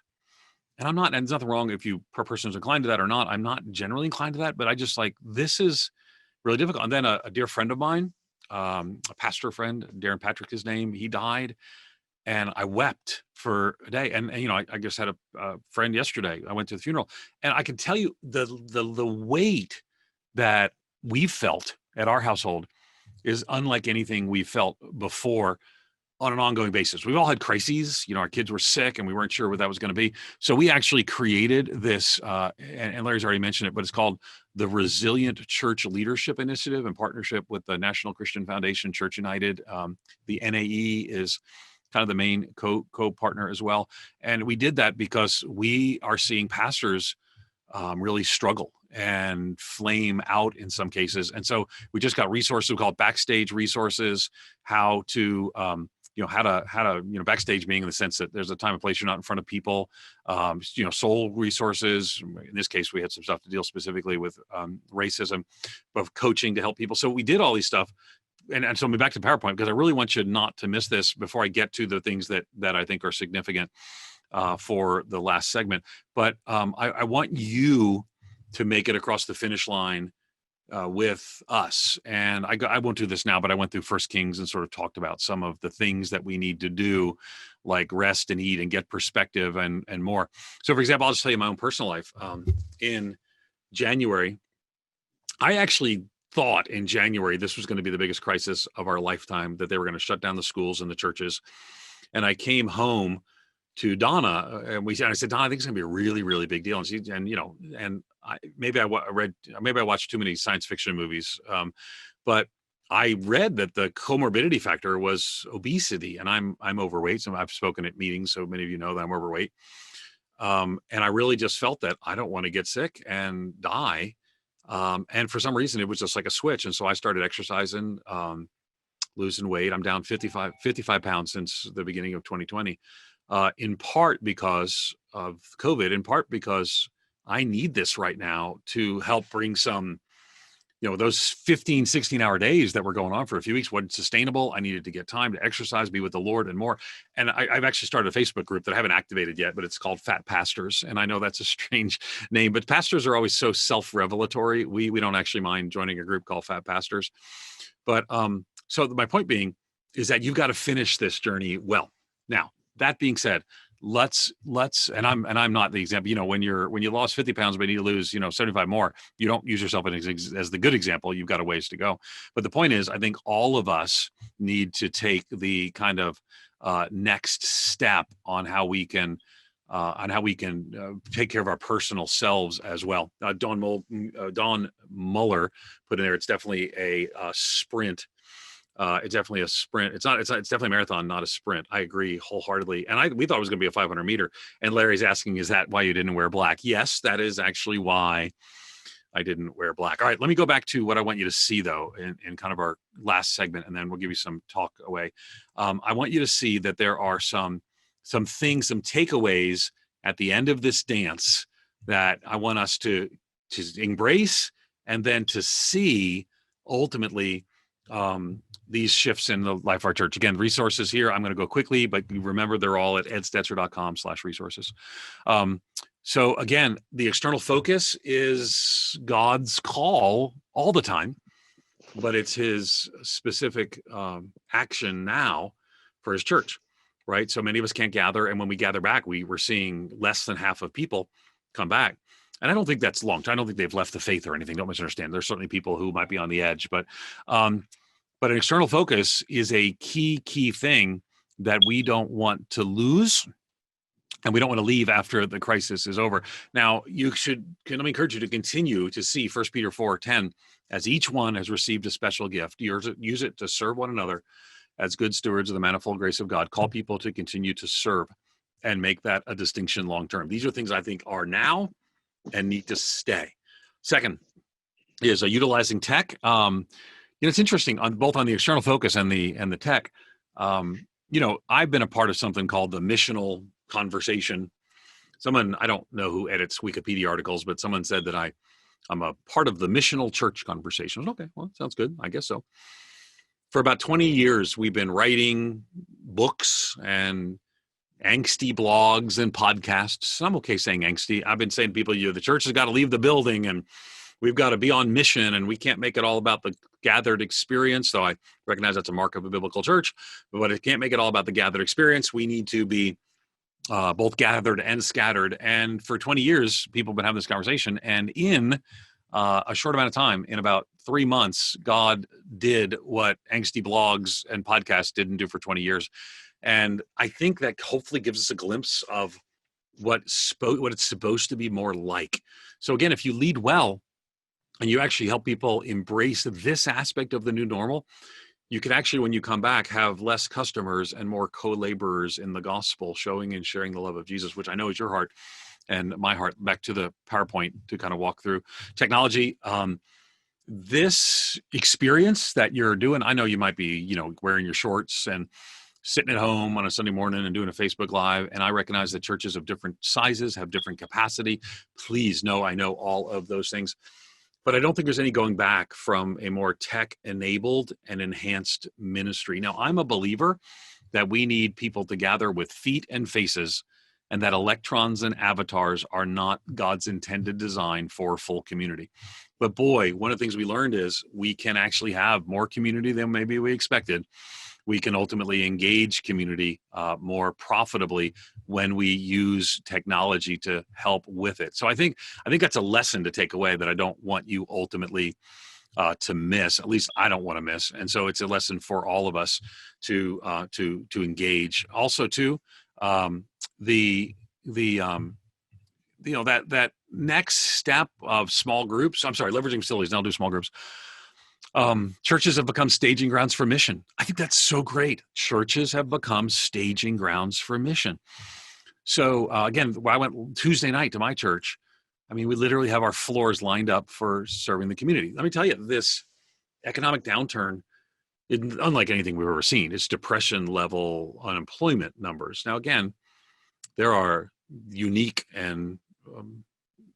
And there's nothing wrong if per person is inclined to that or not. I'm not generally inclined to that, but I just this is really difficult. And then a dear friend of mine, a pastor friend, Darren Patrick, his name, he died. And I wept for a day. And I just had a friend yesterday. I went to the funeral, and I can tell you the weight that we felt at our household is unlike anything we felt before on an ongoing basis. We've all had crises. Our kids were sick and we weren't sure what that was going to be. So we actually created this, and Larry's already mentioned it, but it's called the Resilient Church Leadership Initiative in partnership with the National Christian Foundation, Church United. The NAE is kind of the main co-partner as well. And we did that because we are seeing pastors really struggle and flame out in some cases. And so we just got resources, we call it backstage resources, how to backstage being in the sense that there's a time and place you're not in front of people, soul resources. In this case, we had some stuff to deal specifically with racism, but coaching to help people. So we did all these stuff. And so I'm back to PowerPoint because I really want you not to miss this before I get to the things that I think are significant for the last segment. But I want you to make it across the finish line with us. And I won't do this now, but I went through 1 Kings and sort of talked about some of the things that we need to do, like rest and eat and get perspective and more. So for example, I'll just tell you my own personal life. In January, I actually thought in January this was going to be the biggest crisis of our lifetime, that they were going to shut down the schools and the churches. And I came home to Donna, and I said, Donna, I think it's gonna be a really, really big deal. Maybe I watched too many science fiction movies, but I read that the comorbidity factor was obesity, and I'm overweight. So I've spoken at meetings, so many of you know that I'm overweight. And I really just felt that I don't want to get sick and die. And for some reason, it was just like a switch. And so I started exercising, losing weight. I'm down 55 pounds since the beginning of 2020, in part because of COVID, in part because I need this right now to help bring some, those 15, 16-hour days that were going on for a few weeks wasn't sustainable. I needed to get time to exercise, be with the Lord and more. And I've actually started a Facebook group that I haven't activated yet, but it's called Fat Pastors. And I know that's a strange name, but pastors are always so self-revelatory. We don't actually mind joining a group called Fat Pastors. But so my point being is that you've got to finish this journey well. Now, that being said, let's and I'm not the example. When you lost 50 pounds but you need to lose 75 more, you don't use yourself as the good example. You've got a ways to go. But the point is, I think all of us need to take the kind of next step on how we can take care of our personal selves as well. Don Muller put in there, it's definitely a sprint. It's definitely a sprint. It's definitely a marathon, not a sprint. I agree wholeheartedly. And we thought it was going to be a 500 meter. And Larry's asking, is that why you didn't wear black? Yes, that is actually why I didn't wear black. All right, let me go back to what I want you to see though, in kind of our last segment, and then we'll give you some talk away. I want you to see that there are some things, some takeaways at the end of this dance that I want us to embrace and then to see ultimately these shifts in the life of our church. Again, resources here, I'm going to go quickly, but you remember they're all at edstetzer.com/resources. So again, the external focus is God's call all the time, but it's his specific action now for his church, right? So many of us can't gather. And when we gather back, we're seeing less than half of people come back. And I don't think that's long. I don't think they've left the faith or anything. Don't misunderstand. There's certainly people who might be on the edge, but an external focus is a key thing that we don't want to lose, and we don't want to leave after the crisis is over. Now, let me encourage you to continue to see 1 Peter 4:10, as each one has received a special gift. Use it to serve one another as good stewards of the manifold grace of God. Call people to continue to serve and make that a distinction long term. These are things I think are now and need to stay. Second is utilizing tech. It's interesting both on the external focus and the tech. I've been a part of something called the missional conversation. Someone, I don't know who edits Wikipedia articles, but someone said that I'm a part of the missional church conversation. Okay, well, sounds good. I guess so. For about 20 years, we've been writing books and angsty blogs and podcasts. I'm okay saying angsty. I've been saying to people, the church has got to leave the building and we've got to be on mission, and we can't make it all about the gathered experience, though I recognize that's a mark of a biblical church, but it can't make it all about the gathered experience. We need to be both gathered and scattered. And for 20 years, people have been having this conversation. And in a short amount of time, in about 3 months, God did what angsty blogs and podcasts didn't do for 20 years. And I think that hopefully gives us a glimpse of what it's supposed to be more like. So again, if you lead well, and you actually help people embrace this aspect of the new normal, you can actually, when you come back, have less customers and more co-laborers in the gospel, showing and sharing the love of Jesus, which I know is your heart and my heart. Back to the PowerPoint to kind of walk through technology. This experience that you're doing, I know you might be, wearing your shorts and sitting at home on a Sunday morning and doing a Facebook Live. And I recognize that churches of different sizes have different capacity. Please know, I know all of those things. But I don't think there's any going back from a more tech-enabled and enhanced ministry. Now, I'm a believer that we need people to gather with feet and faces, and that electrons and avatars are not God's intended design for full community. But boy, one of the things we learned is we can actually have more community than maybe we expected. We can ultimately engage community more profitably when we use technology to help with it. So I think that's a lesson to take away that I don't want you ultimately to miss. At least I don't want to miss. And so it's a lesson for all of us to engage. Also, too, The that next step of small groups. I'm sorry, leveraging facilities. Now I'll do small groups. Churches have become staging grounds for mission. I think that's so great. Churches have become staging grounds for mission. So again, when I went Tuesday night to my church, I mean, we literally have our floors lined up for serving the community. Let me tell you, this economic downturn, unlike anything we've ever seen, it's depression level unemployment numbers. Now, again, there are unique and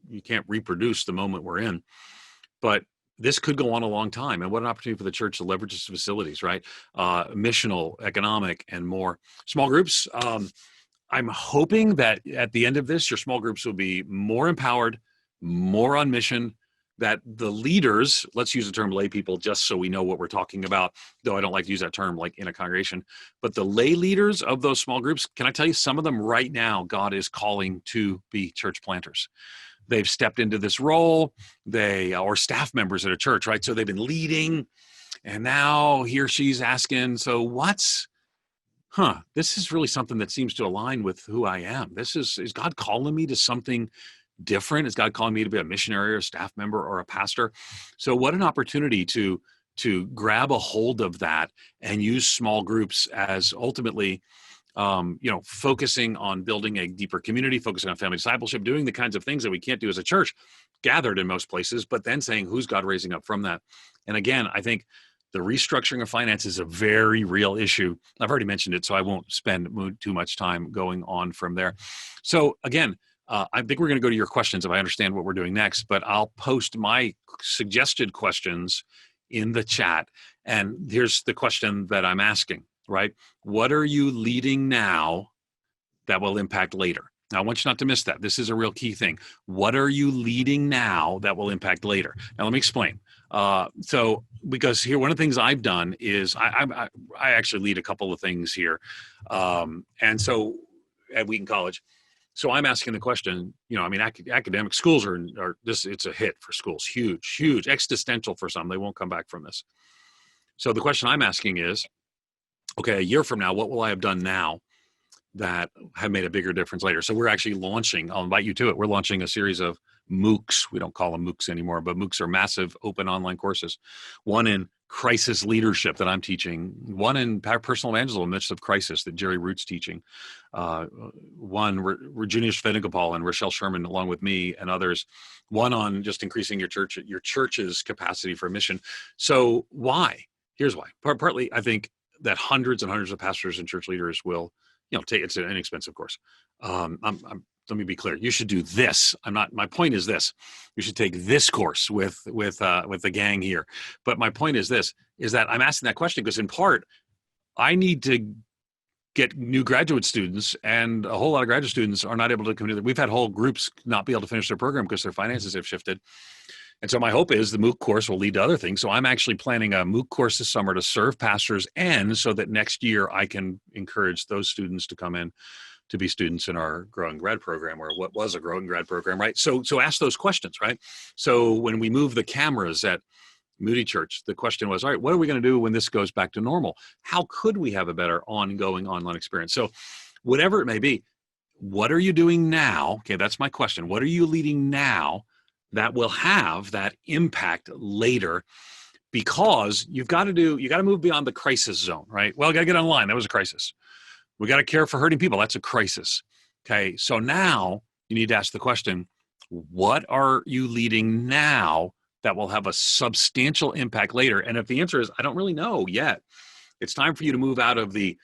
you can't reproduce the moment we're in, but this could go on a long time. And what an opportunity for the church to leverage its facilities, right? Missional, economic, and more. Small groups. I'm hoping that at the end of this, your small groups will be more empowered, more on mission, that the leaders, let's use the term lay people just so we know what we're talking about, though I don't like to use that term like in a congregation, but the lay leaders of those small groups, can I tell you, some of them right now, God is calling to be church planters. They've stepped into this role, or staff members at a church, right? So they've been leading, and now he or she's asking, so this is really something that seems to align with who I am. Is God calling me to something different? Is God calling me to be a missionary or a staff member or a pastor? So what an opportunity to grab a hold of that and use small groups as ultimately, focusing on building a deeper community, focusing on family discipleship, doing the kinds of things that we can't do as a church, gathered in most places, but then saying, who's God raising up from that? And again, I think the restructuring of finance is a very real issue. I've already mentioned it, so I won't spend too much time going on from there. So again, I think we're going to go to your questions if I understand what we're doing next, but I'll post my suggested questions in the chat. And here's the question that I'm asking, right? What are you leading now that will impact later? Now, I want you not to miss that. This is a real key thing. What are you leading now that will impact later? Now, let me explain. Because here, one of the things I've done is I actually lead a couple of things here. And so at Wheaton College, so I'm asking the question, academic schools are this, it's a hit for schools, huge, existential for some. They won't come back from this. So the question I'm asking is, okay, a year from now, what will I have done now that have made a bigger difference later? So we're actually launching, I'll invite you to it. We're launching a series of MOOCs. We don't call them MOOCs anymore, but MOOCs are massive open online courses. One in crisis leadership that I'm teaching, one in personal evangelism in the midst of crisis that Jerry Root's teaching, one Virginia Svenigopal and Rochelle Sherman along with me and others, one on just increasing your church's capacity for mission. So why? Here's why. Partly, I think that hundreds and hundreds of pastors and church leaders will, take, it's an inexpensive course. Let me be clear. You should do this. My point is this. You should take this course with the gang here. But my point is this, is that I'm asking that question because in part, I need to get new graduate students, and a whole lot of graduate students are not able to come to. We've had whole groups not be able to finish their program because their finances have shifted. And so my hope is the MOOC course will lead to other things. So I'm actually planning a MOOC course this summer to serve pastors, and so that next year I can encourage those students to come in to be students in our growing grad program, or what was a growing grad program, right? So ask those questions, right? So when we move the cameras at Moody Church, the question was, all right, what are we going to do when this goes back to normal? How could we have a better ongoing online experience? So whatever it may be, what are you doing now? Okay, that's my question. What are you leading now that will have that impact later? Because you got to move beyond the crisis zone, right? Well, I got to get online. That was a crisis. We got to care for hurting people. That's a crisis. Okay, so now you need to ask the question, what are you leading now that will have a substantial impact later? And if the answer is, I don't really know yet, it's time for you to move out of the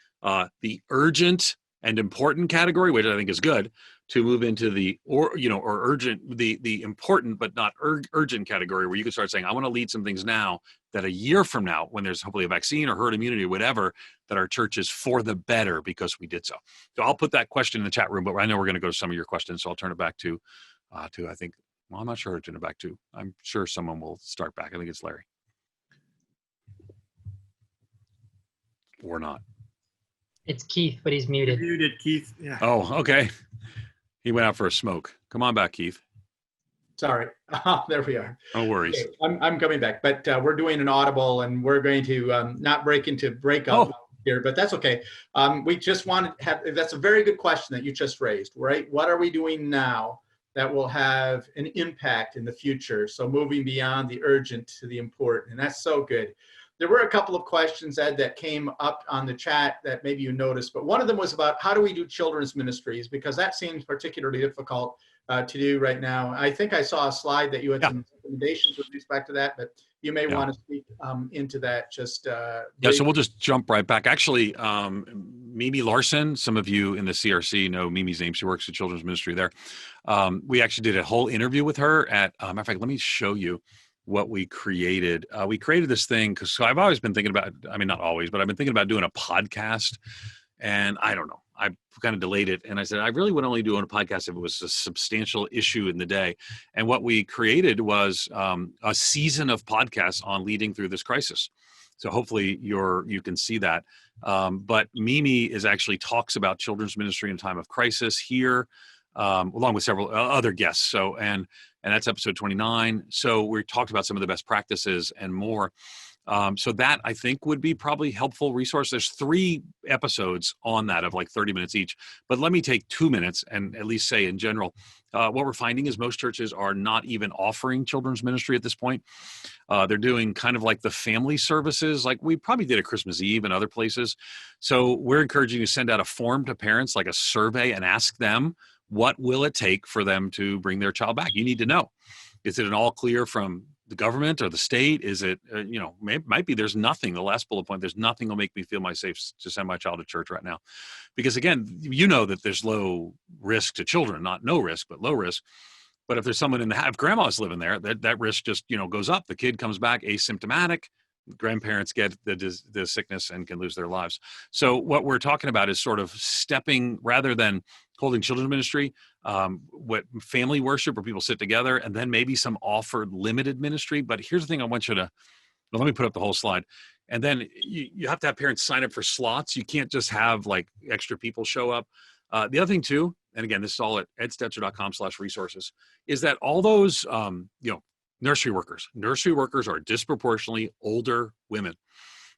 urgent and important category, which I think is good, to move into the urgent, the important but not urgent category, where you can start saying, I want to lead some things now that a year from now, when there's hopefully a vaccine or herd immunity or whatever, that our church is for the better because we did so. So I'll put that question in the chat room, but I know we're going to go to some of your questions, so I'll turn it back to I think, well, I'm not sure who to turn it back to. I'm sure someone will start back. I think it's Larry. Or not. It's Keith, but he's muted. You're muted, Keith. Yeah. Oh, okay. He went out for a smoke. Come on back, Keith. Sorry. There we are. No worries. Okay, I'm coming back, but we're doing an audible, and we're going to not break into breakout. here, but that's okay. We just want to have, that's a very good question that you just raised, right? What are we doing now that will have an impact in the future? So moving beyond the urgent to the important, and that's so good. There were a couple of questions, Ed, that came up on the chat that maybe you noticed, but one of them was about how do we do children's ministries, because that seems particularly difficult to do right now. I think I saw a slide that you had some recommendations with respect to that, but you may want to speak into that just so we'll just jump right back. Actually, Mimi Larson, some of you in the CRC know Mimi's name. She works at Children's Ministry there. We actually did a whole interview with her at, matter of fact, let me show you what we created. We created this thing because I've always been thinking about, I mean, not always, but I've been thinking about doing a podcast, and I don't know. I kind of delayed it, and I said I really would only do a podcast if it was a substantial issue in the day. And what we created was a season of podcasts on leading through this crisis. So hopefully you can see that. But Mimi actually talks about children's ministry in time of crisis here, along with several other guests. So and that's episode 29. So we talked about some of the best practices and more. So that I think would be probably helpful resource. There's 3 episodes on that of like 30 minutes each, but let me take 2 minutes and at least say in general, what we're finding is most churches are not even offering children's ministry at this point. They're doing kind of like the family services, like we probably did at Christmas Eve and other places. So we're encouraging you to send out a form to parents, like a survey, and ask them, what will it take for them to bring their child back? You need to know. Is it an all clear from the government or the state? Is it, might be there's nothing. The last bullet point, there's nothing will make me feel safe to send my child to church right now. Because again, that there's low risk to children, not no risk, but low risk. But if there's someone if grandma's living there, that risk just, goes up. The kid comes back asymptomatic. Grandparents get the sickness and can lose their lives. So what we're talking about is sort of stepping, rather than holding children's ministry, what family worship where people sit together, and then maybe some offered limited ministry. But here's the thing I want you to, let me put up the whole slide. And then you have to have parents sign up for slots. You can't just have like extra people show up. The other thing too, and again, this is all at edstetzer.com/resources, is that all those, nursery workers are disproportionately older women.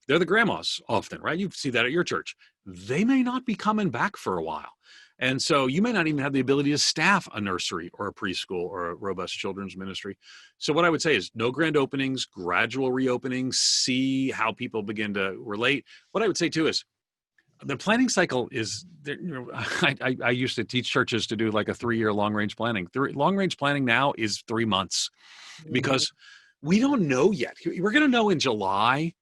They're the grandmas often, right? You see that at your church. They may not be coming back for a while. And so you may not even have the ability to staff a nursery or a preschool or a robust children's ministry. So what I would say is no grand openings, gradual reopenings, see how people begin to relate. What I would say too is the planning cycle is, I used to teach churches to do like a 3-year long-range planning. Long-range planning now is 3 months because we don't know yet. We're going to know in July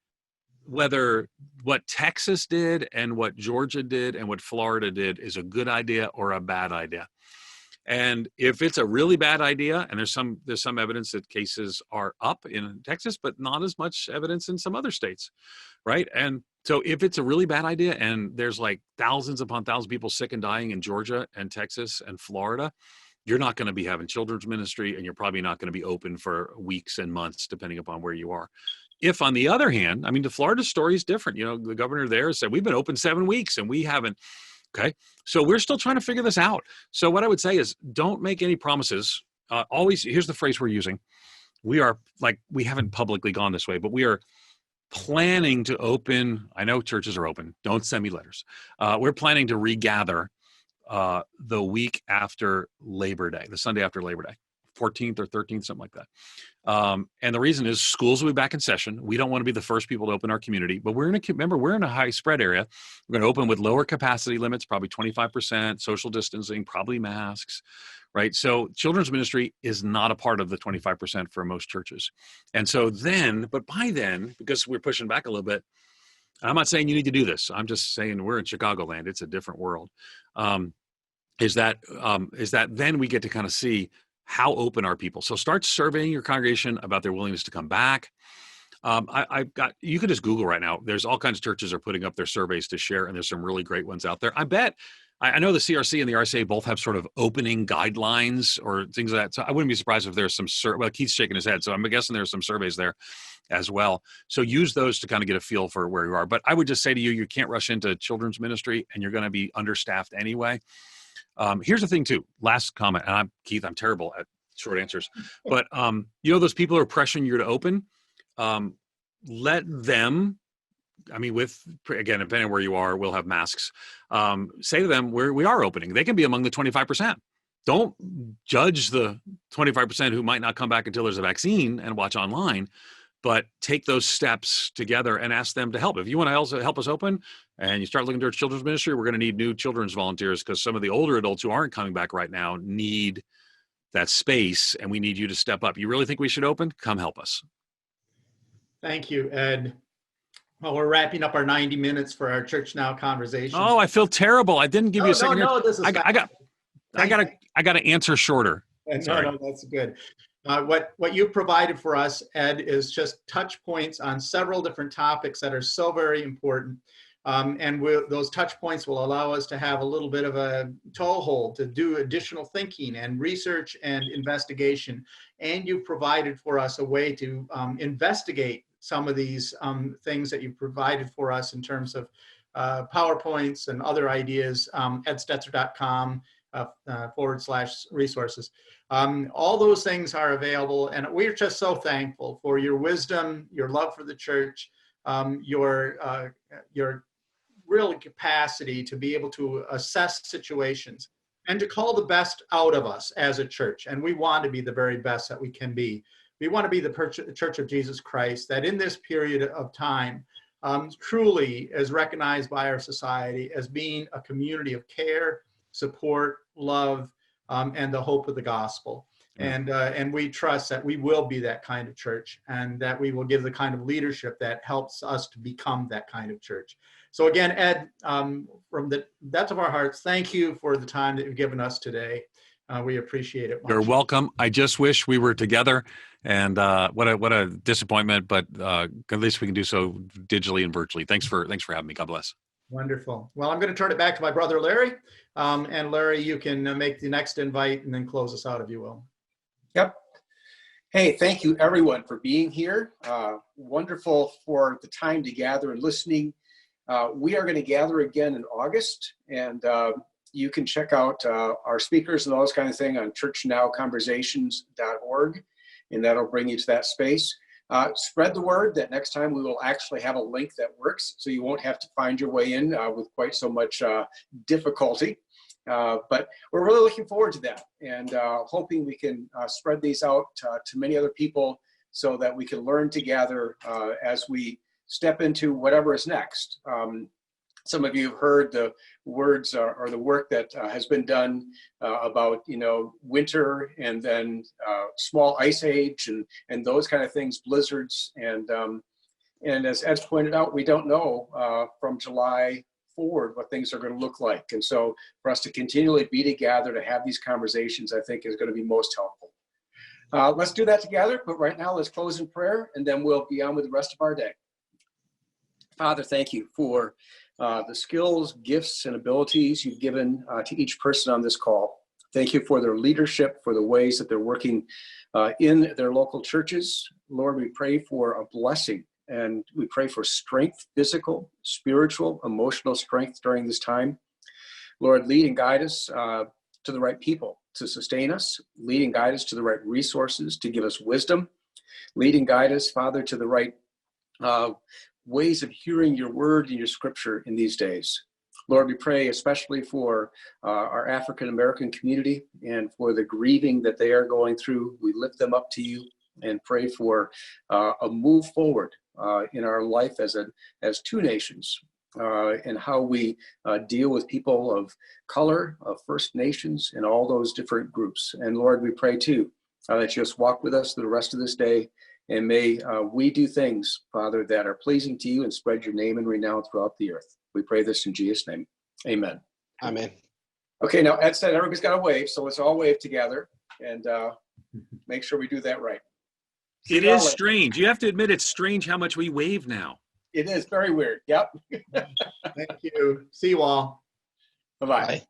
whether what Texas did and what Georgia did and what Florida did is a good idea or a bad idea. And if it's a really bad idea, and there's some evidence that cases are up in Texas, but not as much evidence in some other states, right? And so if it's a really bad idea and there's like thousands upon thousands of people sick and dying in Georgia and Texas and Florida, you're not going to be having children's ministry, and you're probably not going to be open for weeks and months, depending upon where you are. If, on the other hand, I mean, the Florida story is different. The governor there said, we've been open 7 weeks and we haven't. Okay. So we're still trying to figure this out. So what I would say is don't make any promises. Here's the phrase we're using. We haven't publicly gone this way, but we are planning to open. I know churches are open. Don't send me letters. We're planning to regather the week after Labor Day, the Sunday after Labor Day, 14th or 13th, something like that. And the reason is schools will be back in session. We don't want to be the first people to open our community, but we're in a high spread area. We're going to open with lower capacity limits, probably 25%, social distancing, probably masks, right? So children's ministry is not a part of the 25% for most churches. And so but by then, because we're pushing back a little bit, I'm not saying you need to do this. I'm just saying we're in Chicagoland. It's a different world. Is that then we get to kind of see how open are people. So start surveying your congregation about their willingness to come back. You can just Google right now. There's all kinds of churches are putting up their surveys to share, and there's some really great ones out there. I know the CRC and the RCA both have sort of opening guidelines or things like that. So I wouldn't be surprised if there's some, Keith's shaking his head. So I'm guessing there's some surveys there as well. So use those to kind of get a feel for where you are. But I would just say to you, you can't rush into children's ministry, and you're going to be understaffed anyway. Here's the thing too, last comment, and Keith, I'm terrible at short answers, but those people who are pressuring you to open, let them I mean, again, depending on where you are, we'll have masks. Say to them, we are opening. They can be among the 25%. Don't judge the 25% who might not come back until there's a vaccine and watch online, but take those steps together and ask them to help. If you want to also help us open and you start looking towards children's ministry, we're going to need new children's volunteers because some of the older adults who aren't coming back right now need that space, and we need you to step up. You really think we should open? Come help us. Thank you, Ed. Well, we're wrapping up our 90 minutes for our Church Now conversation. Oh, I feel terrible. I didn't give you a second. No, this is I got to answer shorter. No, that's good. What you provided for us, Ed, is just touch points on several different topics that are so very important. Those touch points will allow us to have a little bit of a toehold to do additional thinking and research and investigation. And you provided for us a way to investigate some of these things that you provided for us in terms of PowerPoints and other ideas, edstetzer.com /resources. All those things are available, and we're just so thankful for your wisdom, your love for the church, your real capacity to be able to assess situations and to call the best out of us as a church. And we want to be the very best that we can be. We want to be the Church of Jesus Christ that in this period of time truly is recognized by our society as being a community of care, support, love, and the hope of the gospel. And we trust that we will be that kind of church, and that we will give the kind of leadership that helps us to become that kind of church. So again, Ed, from the depths of our hearts, thank you for the time that you've given us today. We appreciate it much. You're welcome. I just wish we were together, and what a disappointment, but at least we can do so digitally and virtually. Thanks for having me. God bless. Wonderful. Well, I'm going to turn it back to my brother, Larry. And Larry, you can make the next invite and then close us out if you will. Yep. Hey, thank you everyone for being here. Wonderful for the time to gather and listening. We are going to gather again in August, and you can check out our speakers and all those kind of thing on churchnowconversations.org, and that'll bring you to that space. Spread the word that next time we will actually have a link that works, so you won't have to find your way in with quite so much difficulty. But we're really looking forward to that, and hoping we can spread these out to many other people so that we can learn together as we step into whatever is next. Some of you have heard the words or the work that has been done about, winter and then small ice age and those kind of things, blizzards. And as Ed's pointed out, we don't know from July forward what things are going to look like. And so for us to continually be together to have these conversations, I think is going to be most helpful. Let's do that together. But right now, let's close in prayer, and then we'll be on with the rest of our day. Father, thank you for the skills, gifts, and abilities you've given to each person on this call. Thank you for their leadership, for the ways that they're working in their local churches. Lord, we pray for a blessing, and we pray for strength, physical, spiritual, emotional strength during this time. Lord, lead and guide us to the right people to sustain us. Lead and guide us to the right resources to give us wisdom. Lead and guide us, Father, to the right ways of hearing your word and your scripture in these days. Lord, we pray especially for our African-American community and for the grieving that they are going through. We lift them up to you and pray for a move forward in our life as two nations, and how we deal with people of color, of First Nations, and all those different groups. And Lord, we pray too that you just walk with us through the rest of this day. And may we do things, Father, that are pleasing to you and spread your name and renown throughout the earth. We pray this in Jesus' name. Amen. Amen. Okay, now Ed said everybody's got to wave, so let's all wave together and make sure we do that right. It is strange. You have to admit it's strange how much we wave now. It is very weird. Yep. Thank you. See you all. Bye-bye. Bye.